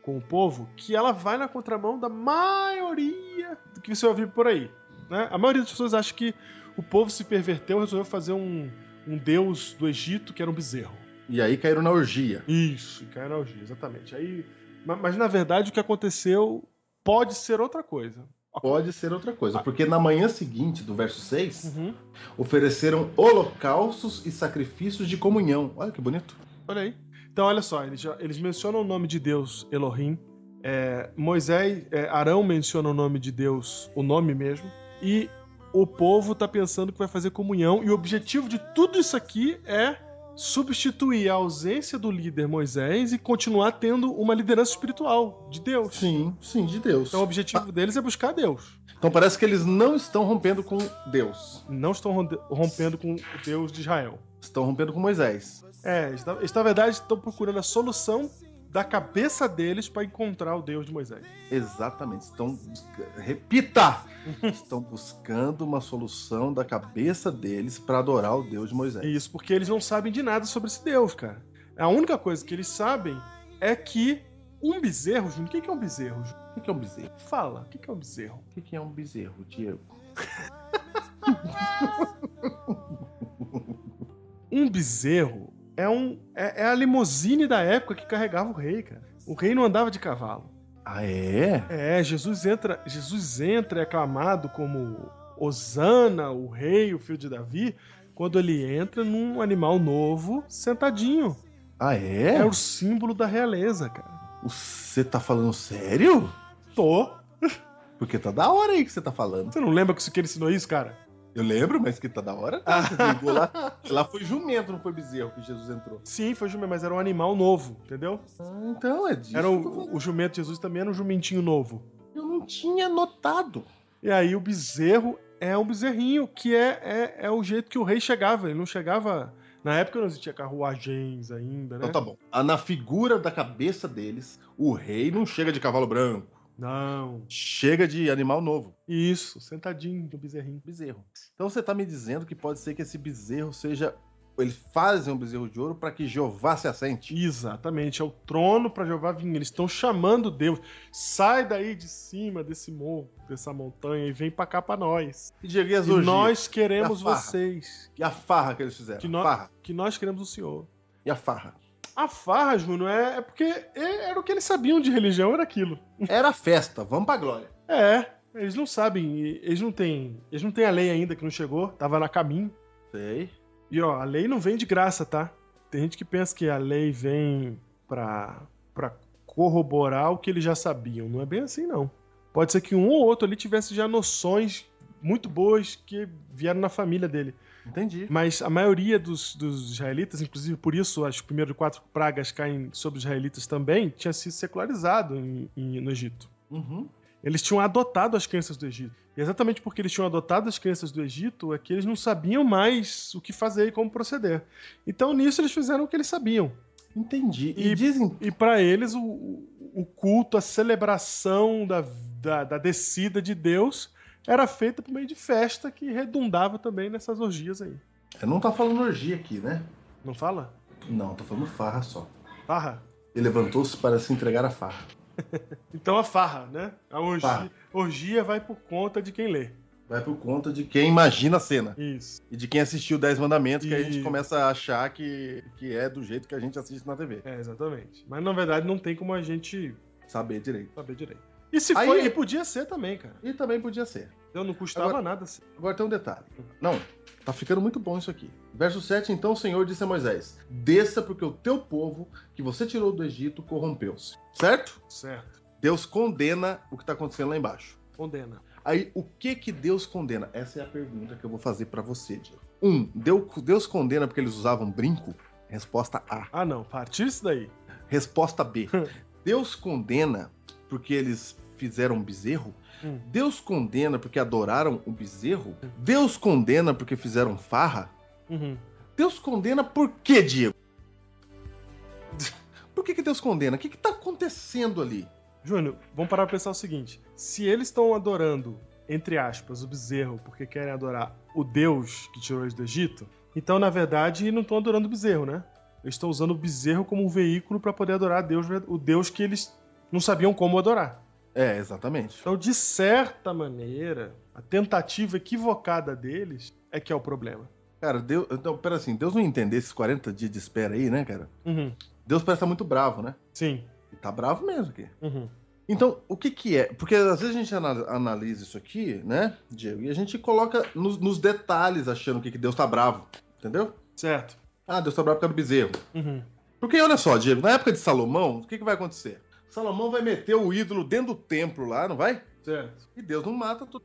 com o povo, que ela vai na contramão da maioria do que você ouviu por aí. Né? A maioria das pessoas acha que o povo se perverteu e resolveu fazer um deus do Egito que era um bezerro. E aí caíram na orgia. Isso, caíram na orgia, exatamente. Aí, mas na verdade o que aconteceu pode ser outra coisa. Pode ser outra coisa, porque na manhã seguinte, do verso 6, ofereceram holocaustos e sacrifícios de comunhão. Olha que bonito. Olha aí. Então, olha só, eles mencionam o nome de Deus, Elohim. Arão menciona o nome de Deus, o nome mesmo. E o povo está pensando que vai fazer comunhão. E o objetivo de tudo isso aqui é substituir a ausência do líder Moisés e continuar tendo uma liderança espiritual de Deus. Sim, de Deus. Então o objetivo deles é buscar Deus. Então parece que eles não estão rompendo com Deus. Não estão rompendo com o Deus de Israel. Estão rompendo com Moisés. Eles na verdade estão procurando a solução da cabeça deles para encontrar o Deus de Moisés. Exatamente. Repita! Estão buscando uma solução da cabeça deles para adorar o Deus de Moisés. Isso, porque eles não sabem de nada sobre esse Deus, cara. A única coisa que eles sabem é que um bezerro, Júnior, o que é um bezerro? O que é um bezerro? Fala, o que é um bezerro? O que é um bezerro, Diego? Um bezerro é a limusine da época que carregava o rei, cara. O rei não andava de cavalo. Ah, é? Jesus entra é aclamado como Hosana, o rei, o filho de Davi, quando ele entra num animal novo, sentadinho. Ah, é? É o símbolo da realeza, cara. Você tá falando sério? Tô. Porque tá da hora aí que você tá falando. Você não lembra que ele ensinou isso, cara? Eu lembro, mas que tá da hora. Lá foi jumento, não foi bezerro que Jesus entrou. Sim, foi jumento, mas era um animal novo, entendeu? Então é disso. O jumento de Jesus também era um jumentinho novo. Eu não tinha notado. E aí o bezerro é um bezerrinho, que é o jeito que o rei chegava. Ele não chegava... Na época não existia carruagens ainda, né? Então tá bom. Na figura da cabeça deles, o rei não chega de cavalo branco. Não. Chega de animal novo. Isso, sentadinho no bezerrinho. Bezerro. Então você tá me dizendo que pode ser que esse bezerro seja... Eles fazem um bezerro de ouro para que Jeová se assente. Exatamente, é o trono para Jeová vir. Eles estão chamando Deus. Sai daí de cima desse morro, dessa montanha e vem para cá para nós. E nós queremos vocês. E a farra que eles fizeram? Que nós queremos o Senhor. E a farra? A farra, Júnior, é porque era o que eles sabiam de religião, era aquilo. Era festa, vamos pra glória. Eles não sabem, eles não têm a lei ainda que não chegou, tava na caminho. Sei. E ó, a lei não vem de graça, tá? Tem gente que pensa que a lei vem pra corroborar o que eles já sabiam. Não é bem assim, não. Pode ser que um ou outro ali tivesse já noções muito boas que vieram na família dele. Entendi. Mas a maioria dos israelitas, inclusive por isso as primeiras 4 pragas caem sobre os israelitas também, tinha sido secularizado no Egito. Uhum. Eles tinham adotado as crenças do Egito. E exatamente porque eles tinham adotado as crenças do Egito é que eles não sabiam mais o que fazer e como proceder. Então nisso eles fizeram o que eles sabiam. Entendi. E para eles o culto, a celebração da descida de Deus era feita por meio de festa que redundava também nessas orgias aí. Você não tá falando orgia aqui, né? Não fala? Não, tô falando farra só. Farra? Ele levantou-se para se entregar à farra. Então a farra, né? A orgia vai por conta de quem lê. Vai por conta de quem imagina a cena. Isso. E de quem assistiu 10 Mandamentos, que aí a gente começa a achar que é do jeito que a gente assiste na TV. É, exatamente. Mas na verdade não tem como a gente saber direito. E se aí, foi, e podia ser também, cara. E também podia ser. Então não custava nada. Agora tem um detalhe. Não, tá ficando muito bom isso aqui. Verso 7, então o Senhor disse a Moisés: desça porque o teu povo, que você tirou do Egito, corrompeu-se. Certo? Certo. Deus condena o que tá acontecendo lá embaixo. Condena. Aí, o que Deus condena? Essa é a pergunta que eu vou fazer pra você, Diego. Deus condena porque eles usavam brinco? Resposta A. Ah, não. Partir isso daí. Resposta B. Deus condena porque eles fizeram um bezerro? Deus condena porque adoraram o bezerro? Deus condena porque fizeram farra? Deus condena por quê, Diego? Por que Deus condena? O que tá acontecendo ali? Júnior, vamos parar pra pensar o seguinte. Se eles estão adorando, entre aspas, o bezerro porque querem adorar o Deus que tirou eles do Egito, então, na verdade, não estão adorando o bezerro, né? Eles estão usando o bezerro como um veículo para poder adorar a Deus, o Deus que eles não sabiam como adorar. É, exatamente. Então, de certa maneira, a tentativa equivocada deles é que é o problema. Cara, Deus, então, pera assim, Deus não entender esses 40 dias de espera aí, né, cara? Deus parece estar muito bravo, né? Sim. E tá bravo mesmo aqui. Então, o que é? Porque às vezes a gente analisa isso aqui, né, Diego? E a gente coloca nos detalhes achando que Deus tá bravo, entendeu? Certo. Ah, Deus tá bravo por causa do bezerro. Porque olha só, Diego, na época de Salomão, o que vai acontecer? Salomão vai meter o ídolo dentro do templo lá, não vai? Certo. E Deus não mata tudo.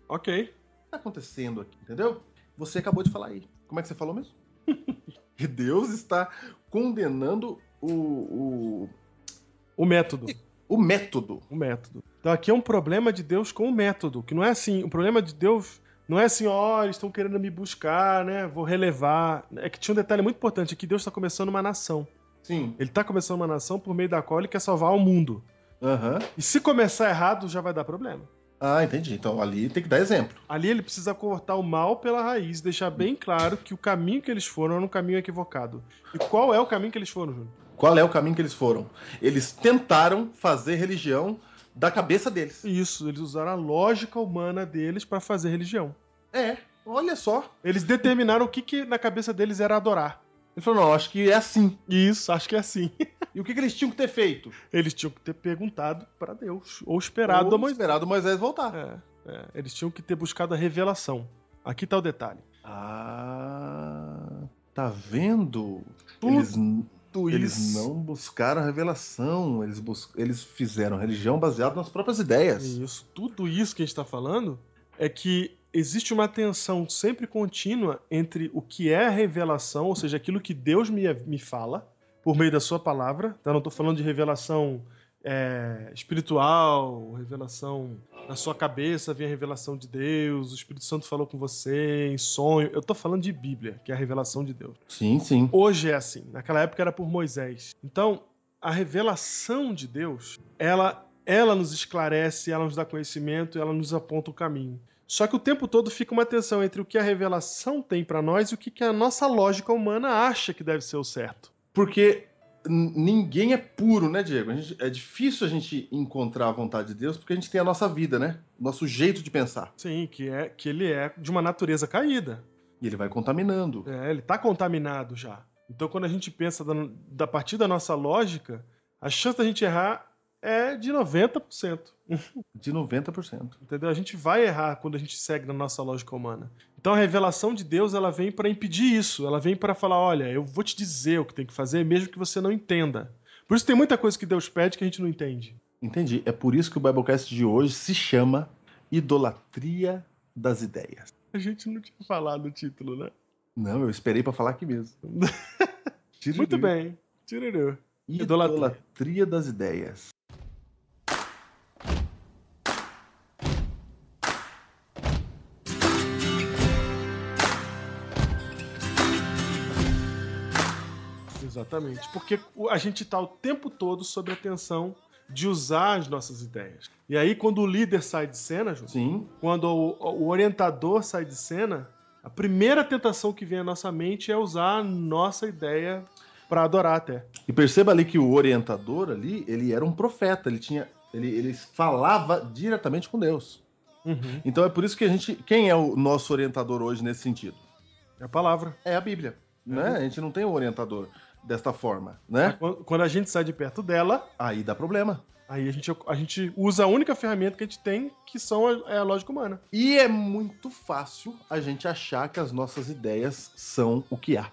Ok. O que tá acontecendo aqui, entendeu? Você acabou de falar aí. Como é que você falou mesmo? Que Deus está condenando o método. O método. O método. Então aqui é um problema de Deus com o método, que não é assim, o problema de Deus não é assim, ó, eles estão querendo me buscar, né, vou relevar. É que tinha um detalhe muito importante, é que Deus está começando uma nação. Sim. Ele está começando uma nação por meio da qual ele quer salvar o mundo. E se começar errado, já vai dar problema. Ah, entendi. Então ali tem que dar exemplo. Ali ele precisa cortar o mal pela raiz, deixar bem claro que o caminho que eles foram era um caminho equivocado. E qual é o caminho que eles foram, Júnior? Qual é o caminho que eles foram? Eles tentaram fazer religião da cabeça deles. Isso, eles usaram a lógica humana deles para fazer religião. É, olha só. Eles determinaram o que na cabeça deles era adorar. Ele falou, não, acho que é assim. Isso, acho que é assim. E o que eles tinham que ter feito? Eles tinham que ter perguntado para Deus. Ou esperado Moisés voltar. Eles tinham que ter buscado a revelação. Aqui tá o detalhe. Ah, tá vendo? Tudo eles não buscaram a revelação. Eles fizeram religião baseada nas próprias ideias. Isso. Tudo isso que a gente tá falando é que existe uma tensão sempre contínua entre o que é a revelação, ou seja, aquilo que Deus me fala, por meio da sua palavra. Então, não estou falando de revelação espiritual, revelação na sua cabeça, vem a revelação de Deus, o Espírito Santo falou com você em sonho. Eu estou falando de Bíblia, que é a revelação de Deus. Sim, sim. Hoje é assim. Naquela época era por Moisés. Então, a revelação de Deus, ela nos esclarece, ela nos dá conhecimento, ela nos aponta o caminho. Só que o tempo todo fica uma tensão entre o que a revelação tem para nós e o que a nossa lógica humana acha que deve ser o certo. Porque ninguém é puro, né, Diego? É difícil a gente encontrar a vontade de Deus porque a gente tem a nossa vida, né? Nosso jeito de pensar. Sim, que ele é de uma natureza caída. E ele vai contaminando. Ele está contaminado já. Então, quando a gente pensa a partir da nossa lógica, a chance da gente errar é de 90%. De 90%. Entendeu? A gente vai errar quando a gente segue na nossa lógica humana. Então a revelação de Deus, ela vem para impedir isso. Ela vem para falar, olha, eu vou te dizer o que tem que fazer, mesmo que você não entenda. Por isso tem muita coisa que Deus pede que a gente não entende. Entendi. É por isso que o Biblecast de hoje se chama Idolatria das Ideias. A gente não tinha falado o título, né? Não, eu esperei pra falar aqui mesmo. Muito bem. Tiririu. Idolatria das Ideias. Exatamente. Porque a gente está o tempo todo sob a tensão de usar as nossas ideias. E aí, quando o líder sai de cena, João, Sim. quando o orientador sai de cena, a primeira tentação que vem à nossa mente é usar a nossa ideia para adorar até. E perceba ali que o orientador ali, ele era um profeta, ele falava diretamente com Deus. Uhum. Então é por isso que quem é o nosso orientador hoje nesse sentido? É a palavra. É a Bíblia, né? A gente não tem um orientador desta forma, né? Quando a gente sai de perto dela, aí dá problema. Aí a gente usa a única ferramenta que a gente tem, que é a lógica humana. E é muito fácil a gente achar que as nossas ideias são o que há.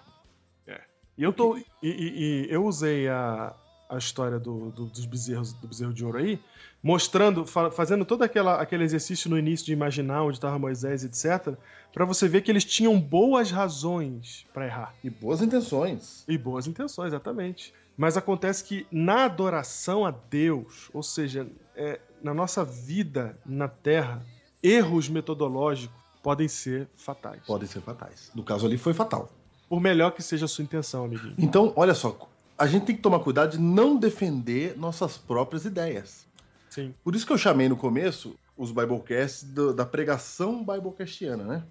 E eu usei a história dos bezerros, do bezerro de ouro aí, mostrando, fazendo todo aquele exercício no início de imaginar onde estava Moisés, etc., para você ver que eles tinham boas razões para errar. E boas intenções. E boas intenções, exatamente. Mas acontece que na adoração a Deus, ou seja, na nossa vida na Terra, erros metodológicos podem ser fatais. Podem ser fatais. No caso ali foi fatal. Por melhor que seja a sua intenção, amiguinho. Então, olha só, a gente tem que tomar cuidado de não defender nossas próprias ideias. Sim. Por isso que eu chamei no começo os Biblecasts da pregação biblecastiana, né?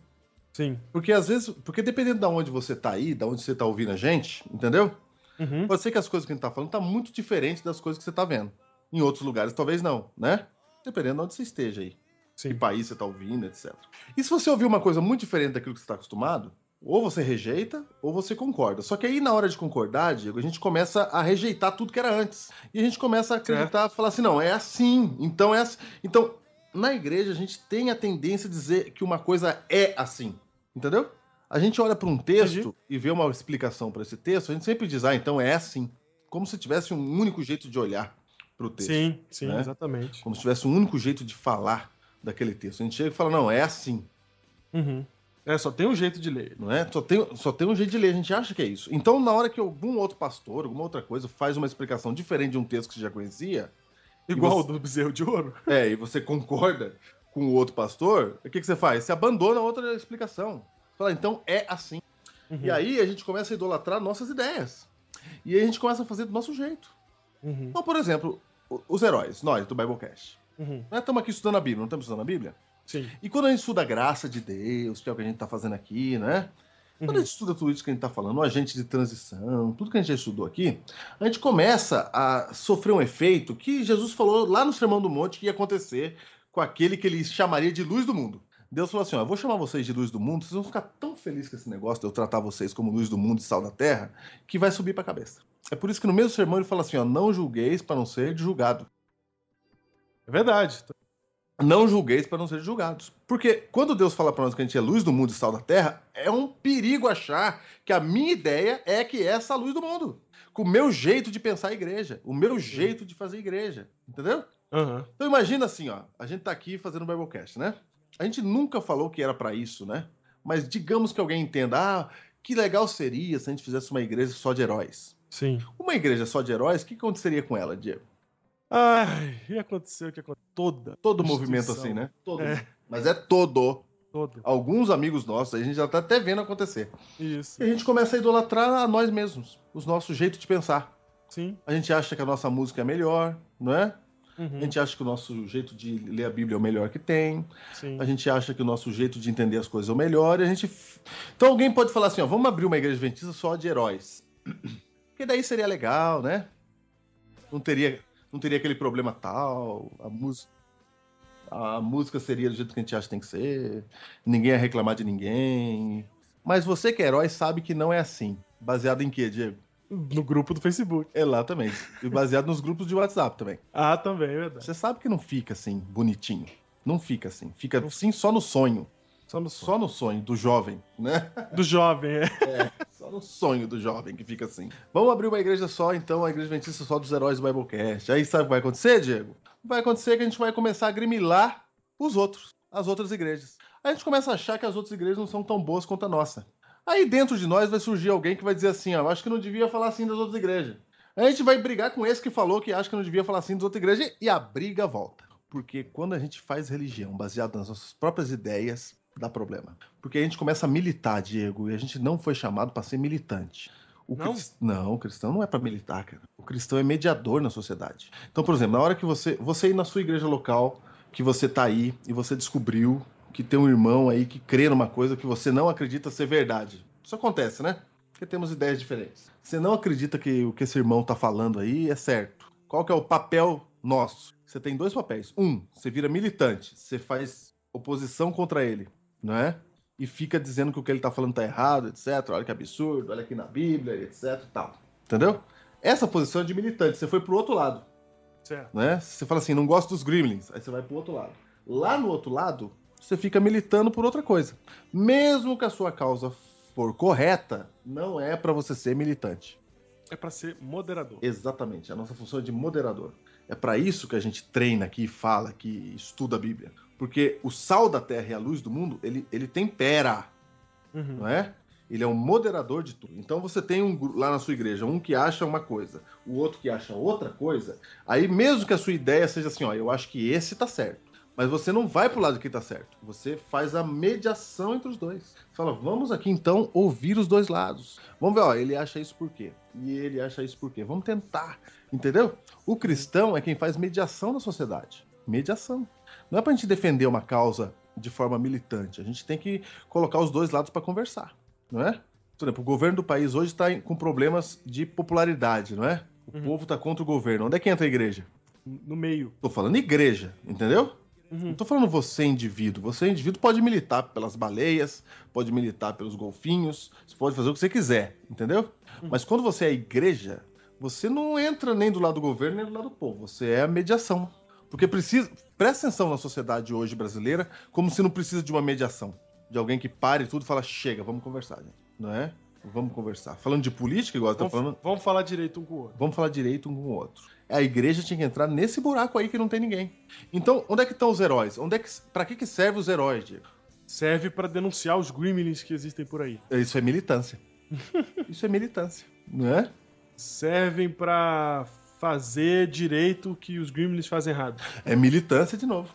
Sim. Porque dependendo de onde você tá aí, de onde você tá ouvindo a gente, entendeu? Uhum. Pode ser que as coisas que a gente tá falando tá muito diferente das coisas que você tá vendo. Em outros lugares, talvez não, né? Dependendo de onde você esteja aí. Sim. Que país você tá ouvindo, etc. E se você ouvir uma coisa muito diferente daquilo que você tá acostumado, ou você rejeita, ou você concorda. Só que aí, na hora de concordar, Diego, a gente começa a rejeitar tudo que era antes. E a gente começa a acreditar, falar assim, não, é assim, então é assim. Então, na igreja, a gente tem a tendência a dizer que uma coisa é assim. Entendeu? A gente olha para um texto e vê uma explicação para esse texto, a gente sempre diz, então é assim. Como se tivesse um único jeito de olhar para o texto. Sim, né? Exatamente. Como se tivesse um único jeito de falar daquele texto. A gente chega e fala, não, é assim. Uhum. Só tem um jeito de ler. Não é? Só tem um jeito de ler, a gente acha que é isso. Então, na hora que algum outro pastor, alguma outra coisa, faz uma explicação diferente de um texto que você já conhecia... Igual o do bezerro de ouro. E você concorda com o outro pastor, o que você faz? Você abandona a outra explicação. Fala, então é assim. Uhum. E aí a gente começa a idolatrar nossas ideias. E aí a gente começa a fazer do nosso jeito. Uhum. Então, por exemplo, os heróis, nós, do Biblecast. Uhum. Nós estamos aqui estudando a Bíblia, não estamos estudando a Bíblia? Sim. E quando a gente estuda a graça de Deus, que é o que a gente está fazendo aqui, né? Quando a gente estuda tudo isso que a gente está falando, o agente de transição, tudo que a gente já estudou aqui, a gente começa a sofrer um efeito que Jesus falou lá no Sermão do Monte que ia acontecer com aquele que ele chamaria de luz do mundo. Deus falou assim, eu vou chamar vocês de luz do mundo, vocês vão ficar tão felizes com esse negócio de eu tratar vocês como luz do mundo e sal da terra, que vai subir para a cabeça. É por isso que no mesmo sermão ele fala assim, não julgueis para não ser julgado. É verdade. Não julgueis para não ser julgados. Porque quando Deus fala para nós que a gente é luz do mundo e sal da terra, é um perigo achar que a minha ideia é que é essa luz do mundo. Com o meu jeito de pensar a igreja, o meu jeito de fazer igreja. Entendeu? Uhum. Então imagina assim, a gente tá aqui fazendo o Biblecast, né? A gente nunca falou que era para isso, né? Mas digamos que alguém entenda, que legal seria se a gente fizesse uma igreja só de heróis. Sim. Uma igreja só de heróis, o que aconteceria com ela, Diego? E aconteceu o que aconteceu. Todo movimento assim, né? Todo. Mas é todo. Alguns amigos nossos, a gente já tá até vendo acontecer. Isso. E a gente começa a idolatrar a nós mesmos, os nossos jeitos de pensar. Sim. A gente acha que a nossa música é melhor, não é? Uhum. A gente acha que o nosso jeito de ler a Bíblia é o melhor que tem. Sim. A gente acha que o nosso jeito de entender as coisas é o melhor. Então alguém pode falar assim, vamos abrir uma igreja adventista só de heróis. Porque daí seria legal, né? Não teria aquele problema tal. A música seria do jeito que a gente acha que tem que ser. Ninguém ia reclamar de ninguém. Mas você que é herói sabe que não é assim. Baseado em quê, Diego? No grupo do Facebook. Exatamente. E baseado nos grupos de WhatsApp também. Também, é verdade. Você sabe que não fica assim, bonitinho. Não fica assim. Fica assim só no sonho. Só no sonho do jovem, né? Do jovem, Só no sonho do jovem que fica assim. Vamos abrir uma igreja só, então, a Igreja Adventista só dos heróis do Biblecast. Aí sabe o que vai acontecer, Diego? Vai acontecer que a gente vai começar a grimilar os outros, as outras igrejas. Aí a gente começa a achar que as outras igrejas não são tão boas quanto a nossa. Aí dentro de nós vai surgir alguém que vai dizer assim, ó, eu acho que não devia falar assim das outras igrejas. Aí a gente vai brigar com esse que falou que acha que não devia falar assim das outras igrejas e a briga volta. Porque quando a gente faz religião baseada nas nossas próprias ideias, dá problema. Porque a gente começa a militar, Diego, e a gente não foi chamado para ser militante. Não, o cristão não é para militar, cara. O cristão é mediador na sociedade. Então, por exemplo, na hora que você ir na sua igreja local, que você tá aí e você descobriu que tem um irmão aí que crê numa coisa que você não acredita ser verdade. Isso acontece, né? Porque temos ideias diferentes. Você não acredita que o que esse irmão tá falando aí é certo. Qual que é o papel nosso? Você tem 2 papéis. Você vira militante. Você faz oposição contra ele, não é? E fica dizendo que o que ele tá falando tá errado, etc. Olha que absurdo, olha aqui na Bíblia, etc e tal. Entendeu? Essa posição é de militante. Você foi pro outro lado. Certo. Né? Você fala assim, não gosto dos Gremlins. Aí você vai pro outro lado. Lá no outro lado, você fica militando por outra coisa. Mesmo que a sua causa for correta, não é para você ser militante. É para ser moderador. Exatamente. A nossa função é de moderador. É para isso que a gente treina aqui, fala aqui, estuda a Bíblia. Porque o sal da terra e a luz do mundo, ele tempera, não é? Ele é um moderador de tudo. Então você tem lá na sua igreja um que acha uma coisa, o outro que acha outra coisa. Aí mesmo que a sua ideia seja assim, ó, eu acho que esse tá certo. Mas você não vai pro lado que tá certo. Você faz a mediação entre os dois. Você fala, vamos aqui então ouvir os dois lados. Vamos ver, ó, ele acha isso por quê? E ele acha isso por quê? Vamos tentar, entendeu? O cristão é quem faz mediação na sociedade. Mediação. Não é pra gente defender uma causa de forma militante. A gente tem que colocar os dois lados para conversar, não é? Por exemplo, o governo do país hoje está com problemas de popularidade, não é? O povo tá contra o governo. Onde é que entra a igreja? No meio. Tô falando igreja, entendeu? Não tô falando você, indivíduo. Você, indivíduo, pode militar pelas baleias, pode militar pelos golfinhos, você pode fazer o que você quiser, entendeu? Mas quando você é igreja, você não entra nem do lado do governo, nem do lado do povo. Você é a mediação. Porque presta atenção na sociedade hoje brasileira, como se não precisa de uma mediação. De alguém que pare tudo e fala, chega, vamos conversar, gente. Não é? Vamos conversar. Falando de política, igual tá falando... Vamos falar direito um com o outro. Vamos falar direito um com o outro. A igreja tinha que entrar nesse buraco aí que não tem ninguém. Então, onde é que estão os heróis? Pra que servem os heróis, Diego? Serve pra denunciar os gremlins que existem por aí. Isso é militância. Isso é militância, não é? Servem pra fazer direito o que os gremlins fazem errado. É militância de novo.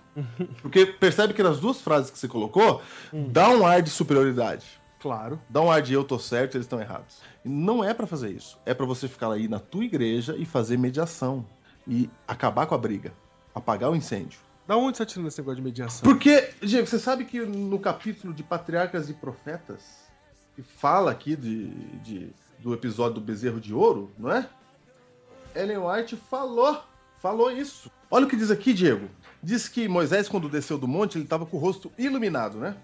Porque percebe que nas 2 frases que você colocou, dá um ar de superioridade. Claro. Dá um ar de eu tô certo, eles estão errados. E não é pra fazer isso. É pra você ficar aí na tua igreja e fazer mediação. E acabar com a briga. Apagar o incêndio. Da onde você tá tirando esse negócio de mediação? Porque, Diego, você sabe que no capítulo de Patriarcas e Profetas, que fala aqui do episódio do bezerro de ouro, não é? Ellen White falou isso. Olha o que diz aqui, Diego. Diz que Moisés, quando desceu do monte, ele estava com o rosto iluminado, né?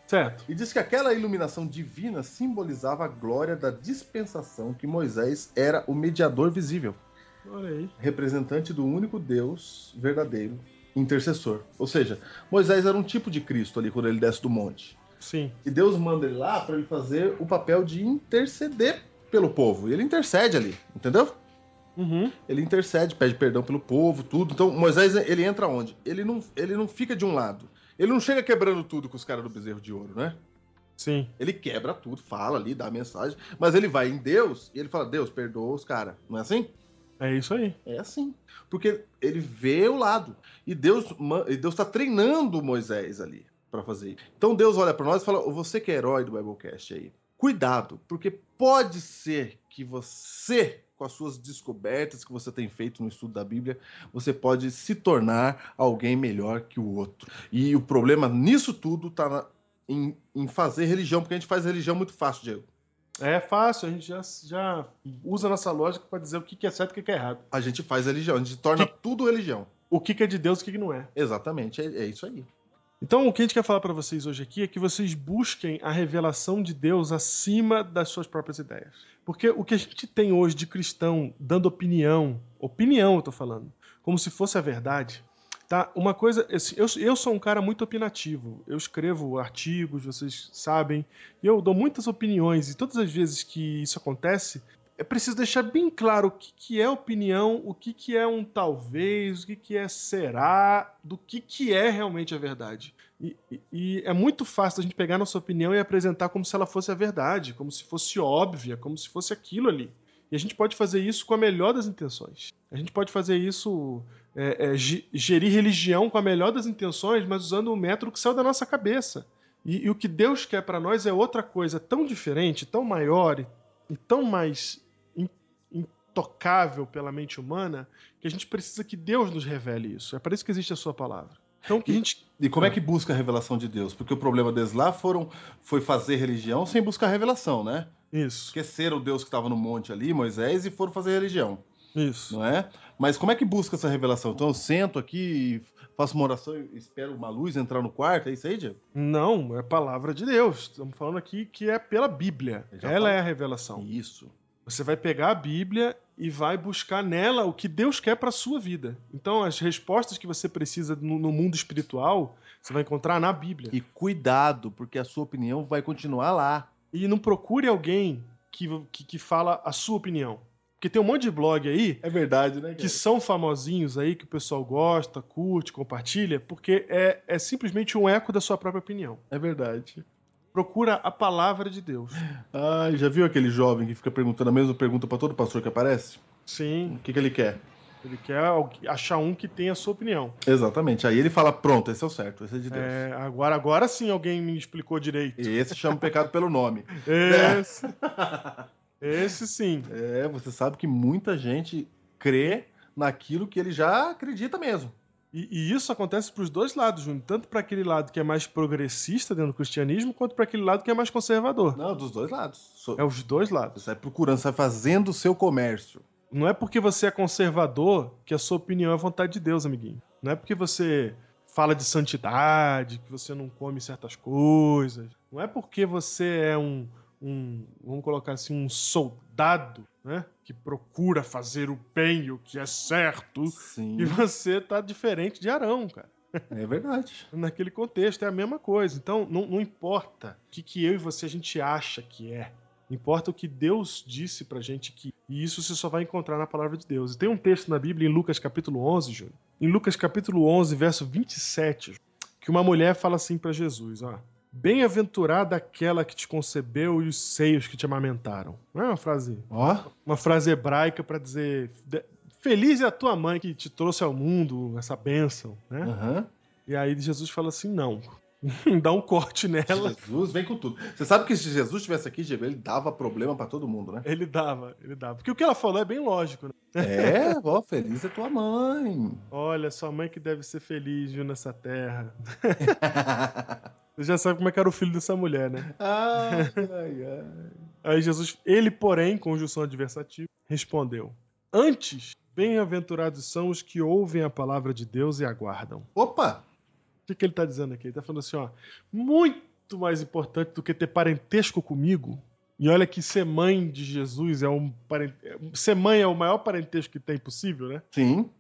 Certo. E diz que aquela iluminação divina simbolizava a glória da dispensação, que Moisés era o mediador visível. Olha aí. Representante do único Deus verdadeiro, intercessor. Ou seja, Moisés era um tipo de Cristo ali quando ele desce do monte. Sim. E Deus manda ele lá para ele fazer o papel de interceder pelo povo. E ele intercede ali, entendeu? Ele intercede, pede perdão pelo povo, tudo. Então Moisés, ele entra onde? Ele não fica de um lado. Ele não chega quebrando tudo com os caras do bezerro de ouro, né? Sim. Ele quebra tudo, fala ali, dá a mensagem. Mas ele vai em Deus e ele fala, Deus, perdoa os caras. Não é assim? É isso aí. É assim. Porque ele vê o lado. E Deus tá treinando Moisés ali para fazer. Então Deus olha para nós e fala, você que é herói do Biblecast aí, cuidado, porque pode ser que você, com as suas descobertas que você tem feito no estudo da Bíblia, você pode se tornar alguém melhor que o outro. E o problema nisso tudo tá em fazer religião, porque a gente faz religião muito fácil, Diego. É fácil, a gente já usa a nossa lógica para dizer o que é certo e o que é errado. A gente faz religião, a gente torna tudo religião. O que é de Deus e o que não é. Exatamente, é isso aí. Então, o que a gente quer falar para vocês hoje aqui é que vocês busquem a revelação de Deus acima das suas próprias ideias. Porque o que a gente tem hoje de cristão dando opinião eu tô falando, como se fosse a verdade, Tá? Uma coisa, assim, eu sou um cara muito opinativo. Eu escrevo artigos, vocês sabem, e eu dou muitas opiniões, e todas as vezes que isso acontece, é preciso deixar bem claro o que é opinião, o que é um talvez, o que é será, do que é realmente a verdade. E é muito fácil a gente pegar nossa opinião e apresentar como se ela fosse a verdade, como se fosse óbvia, como se fosse aquilo ali. E a gente pode fazer isso com a melhor das intenções. A gente pode fazer isso, gerir religião com a melhor das intenções, mas usando um método que saiu da nossa cabeça. E o que Deus quer para nós é outra coisa tão diferente, tão maior e tão mais intocável pela mente humana, que a gente precisa que Deus nos revele isso. É para isso que existe a sua palavra. Então, que a gente... E como é que busca a revelação de Deus? Porque o problema deles lá foi fazer religião sem buscar revelação, né? Isso. Esqueceram o Deus que estava no monte ali, Moisés, e foram fazer religião. Isso. Não é? Mas como é que busca essa revelação? Então eu sento aqui, faço uma oração e espero uma luz entrar no quarto, é isso aí, Diego? Não, é a palavra de Deus. Estamos falando aqui que é pela Bíblia. Ela é a revelação. Isso. Você vai pegar a Bíblia e vai buscar nela o que Deus quer para a sua vida. Então, as respostas que você precisa no mundo espiritual, você vai encontrar na Bíblia. E cuidado, porque a sua opinião vai continuar lá. E não procure alguém que fala a sua opinião. Porque tem um monte de blog aí... É verdade, né, cara? Que são famosinhos aí, que o pessoal gosta, curte, compartilha, porque é simplesmente um eco da sua própria opinião. É verdade. Procura a palavra de Deus. Ah, já viu aquele jovem que fica perguntando a mesma pergunta para todo pastor que aparece? Sim. O que ele quer? Ele quer achar um que tenha a sua opinião. Exatamente. Aí ele fala, pronto, esse é o certo, esse é de Deus. Agora sim alguém me explicou direito. Esse chama o pecado pelo nome. Esse sim. Você sabe que muita gente crê naquilo que ele já acredita mesmo. E isso acontece para os dois lados, Júnior. Tanto para aquele lado que é mais progressista dentro do cristianismo, quanto para aquele lado que é mais conservador. Não, dos dois lados. É os dois lados. Você sai procurando, você sai fazendo o seu comércio. Não é porque você é conservador que a sua opinião é vontade de Deus, amiguinho. Não é porque você fala de santidade, que você não come certas coisas. Não é porque você é vamos colocar assim, um soldado, né? Que procura fazer o bem, o que é certo. Sim. E você tá diferente de Arão, cara. É verdade. Naquele contexto, é a mesma coisa. Então, não importa o que eu e você a gente acha que é. Importa o que Deus disse pra gente que... E isso você só vai encontrar na palavra de Deus. E tem um texto na Bíblia, em Lucas capítulo 11, Júnior. Em Lucas capítulo 11, verso 27, que uma mulher fala assim pra Jesus, ó. Bem-aventurada aquela que te concebeu e os seios que te amamentaram. Não é uma frase... Uma frase hebraica pra dizer... Feliz é a tua mãe que te trouxe ao mundo essa bênção, né? Uhum. E aí Jesus fala assim, não... Dá um corte nela. Jesus vem com tudo. Você sabe que se Jesus estivesse aqui, Diego, ele dava problema pra todo mundo, né? Ele dava. Porque o que ela falou é bem lógico, né? Feliz é tua mãe. Olha, sua mãe que deve ser feliz, viu, nessa terra. Você já sabe como é que era o filho dessa mulher, né? Ai. Aí Jesus, ele, porém, conjunção adversativa, respondeu: antes, bem-aventurados são os que ouvem a palavra de Deus e aguardam. Opa! O que ele está dizendo aqui? Ele está falando assim, ó, muito mais importante do que ter parentesco comigo. E olha que ser mãe de Jesus ser mãe é o maior parentesco que tem possível, né? Sim.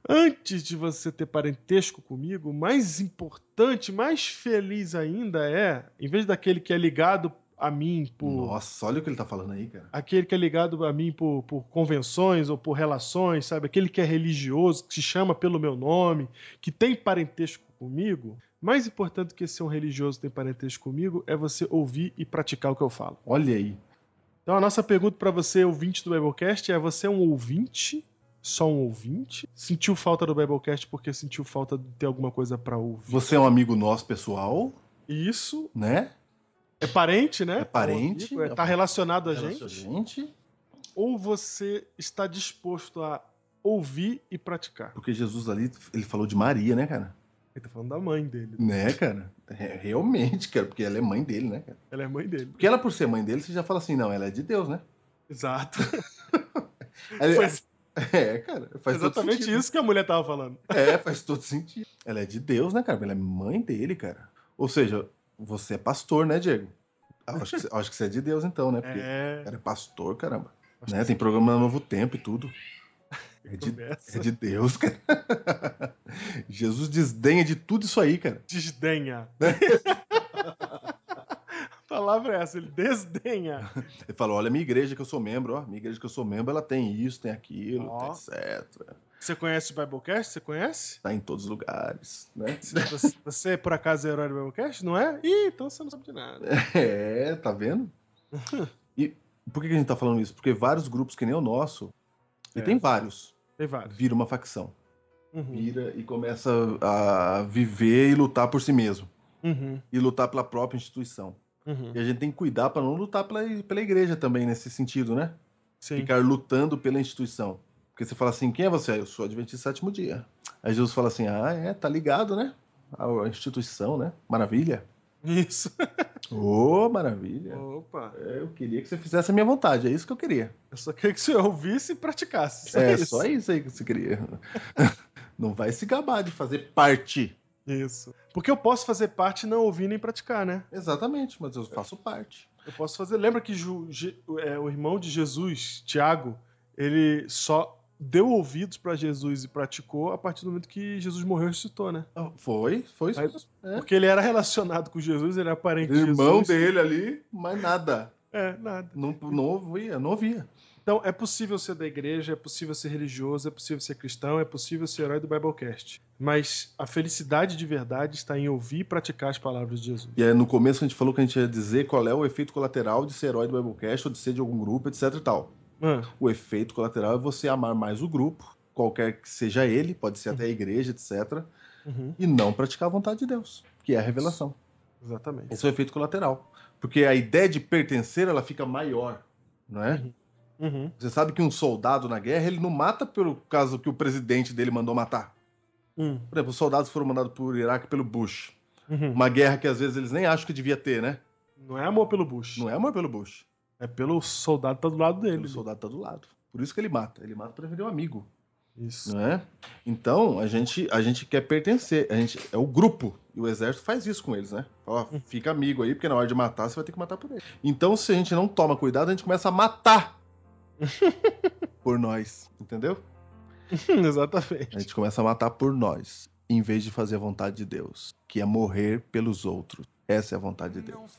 Antes de você ter parentesco comigo, mais importante, mais feliz ainda em vez daquele que é ligado a mim por... Nossa, olha o que ele tá falando aí, cara. Aquele que é ligado a mim por convenções ou por relações, sabe? Aquele que é religioso, que se chama pelo meu nome, que tem parentesco comigo. Mais importante que ser um religioso tem parentesco comigo é você ouvir e praticar o que eu falo. Olha aí. Então a nossa pergunta para você, ouvinte do Biblecast, é: você é um ouvinte? Só um ouvinte? Sentiu falta do Biblecast porque sentiu falta de ter alguma coisa para ouvir? Você é um amigo nosso, pessoal? Isso. Né? É parente, né? É parente. Tá relacionado a gente. Ou você está disposto a ouvir e praticar? Porque Jesus ali, ele falou de Maria, né, cara? Ele tá falando da mãe dele. Né, cara? Realmente, cara, porque ela é mãe dele, né, cara? Ela é mãe dele. Porque ela, por ser mãe dele, você já fala assim, não, ela é de Deus, né? Exato. Cara, faz exatamente todo sentido. Isso que a mulher tava falando. Faz todo sentido. Ela é de Deus, né, cara? Ela é mãe dele, cara. Ou seja, você é pastor, né, Diego? Acho que você é de Deus, então, né? Porque cara é pastor, caramba. Né? Tem programa no Novo Tempo e tudo. É de Deus, cara. Jesus desdenha de tudo isso aí, cara. Desdenha. A palavra é essa, ele desdenha. Ele falou, olha, minha igreja que eu sou membro, minha igreja que eu sou membro, ela tem isso, tem aquilo, etc. Você conhece o Biblecast? Você conhece? Tá em todos os lugares, né? Você, por acaso, é herói do Biblecast? Não é? Ih, então você não sabe de nada. Tá vendo? E por que a gente tá falando isso? Porque vários grupos que nem o nosso, e tem vários, vira uma facção. Vira e começa a viver e lutar por si mesmo. E lutar pela própria instituição. E a gente tem que cuidar para não lutar pela igreja também, nesse sentido, né? Sim. Ficar lutando pela instituição. Porque você fala assim, quem é você? Eu sou Adventista do 7º dia. Aí Jesus fala assim, tá ligado, né? A instituição, né? Maravilha. Isso. Maravilha. Opa. Eu queria que você fizesse a minha vontade, é isso que eu queria. Eu só queria que você ouvisse e praticasse. Só isso aí que você queria. Não vai se gabar de fazer parte. Isso. Porque eu posso fazer parte e não ouvir nem praticar, né? Exatamente, mas eu faço parte. Eu posso fazer. Lembra que o irmão de Jesus, Tiago, ele só deu ouvidos para Jesus e praticou a partir do momento que Jesus morreu e ressuscitou, né? Foi isso. Porque ele era relacionado com Jesus, ele era parente de Jesus. Irmão dele ali, mas nada. Nada. Não ouvia. Então, é possível ser da igreja, é possível ser religioso, é possível ser cristão, é possível ser herói do Biblecast. Mas a felicidade de verdade está em ouvir e praticar as palavras de Jesus. E aí, no começo a gente falou que a gente ia dizer qual é o efeito colateral de ser herói do Biblecast ou de ser de algum grupo, etc e tal. O efeito colateral é você amar mais o grupo, qualquer que seja ele, pode ser até a igreja, etc. E não praticar a vontade de Deus, que é a revelação. Exatamente. Esse é o efeito colateral. Porque a ideia de pertencer, ela fica maior, não é? Você sabe que um soldado na guerra, ele não mata pelo caso que o presidente dele mandou matar. Por exemplo, os soldados foram mandados por Iraque pelo Bush. Uma guerra que às vezes eles nem acham que devia ter, né? Não é amor pelo Bush. Não é amor pelo Bush. É pelo soldado que tá do lado dele. O soldado tá do lado. Por isso que ele mata. Ele mata pra defender um amigo. Isso. Não é? Então, a gente quer pertencer. É o grupo. E o exército faz isso com eles, né? Fala, fica amigo aí, porque na hora de matar, você vai ter que matar por ele. Então, se a gente não toma cuidado, a gente começa a matar por nós. Entendeu? Exatamente. A gente começa a matar por nós, em vez de fazer a vontade de Deus, que é morrer pelos outros. Essa é a vontade de Deus.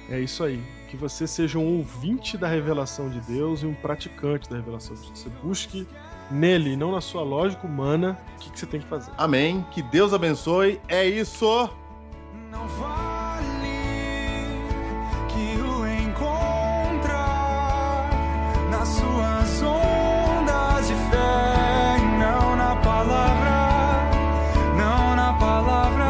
É isso aí. Que você seja um ouvinte da revelação de Deus e um praticante da revelação de Deus. Você busque nele, não na sua lógica humana, o que você tem que fazer. Amém. Que Deus abençoe. É isso. Não vale que o encontrar nas suas ondas de fé, não na palavra, não na palavra.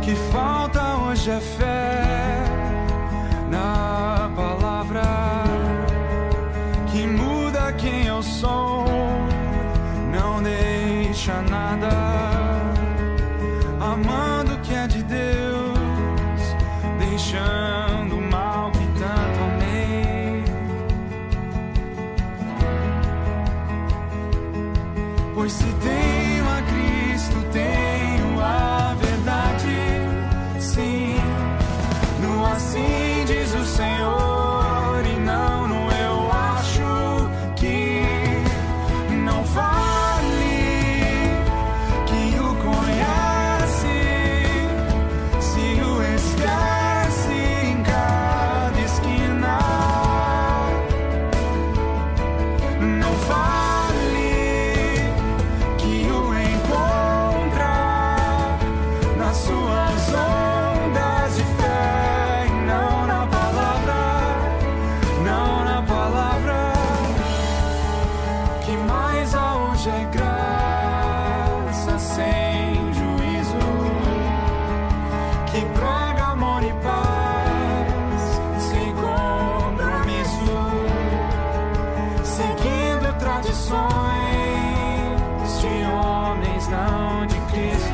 Que falta hoje é fé na palavra que muda quem eu sou, não deixa nada, amando o que é de Deus, deixando o mal que tanto amei. Pois se tenho a Cristo, tenho a verdade, sim, no assim diz o Senhor, e não no eu acho que não vale que o conhece, se o esquece em cada esquina. Não vale que o encontra nas suas ondas de fé, e não na palavra, não na palavra. Que mais há hoje é graça sem juízo, que prega amor e paz sem compromisso, seguindo tradições de homens, não de Cristo.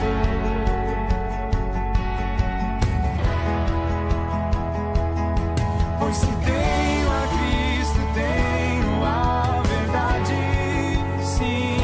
Pois se tenho a Cristo, tenho a verdade, sim,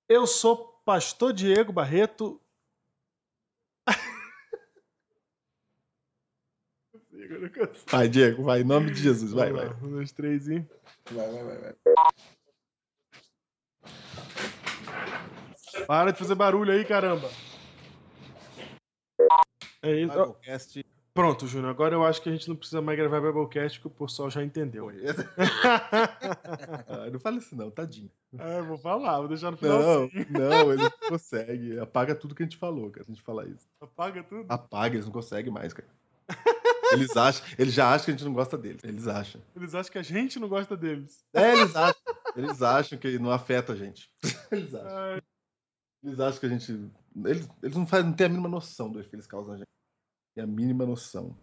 Eu sou Pastor Diego Barreto. Vai, Diego, vai. Em nome de Jesus. Vai. 1, 2, 3 e... Vai. Para de fazer barulho aí, caramba. É isso. Biblecast. Pronto, Júnior. Agora eu acho que a gente não precisa mais gravar Biblecast, que o pessoal já entendeu. Não fala isso não, tadinho. Eu vou falar, vou deixar no final. Não, eles não conseguem. Apaga tudo que a gente falou, cara. Se a gente falar isso. Apaga tudo? Apaga, eles não conseguem mais, cara. Eles já acham que a gente não gosta deles. Eles acham. Eles acham que a gente não gosta deles. Eles acham. Eles acham que não afeta a gente. Eles acham. Eles acham que a gente... Eles não têm a mínima noção do efeito que eles causam na gente. Tem a mínima noção.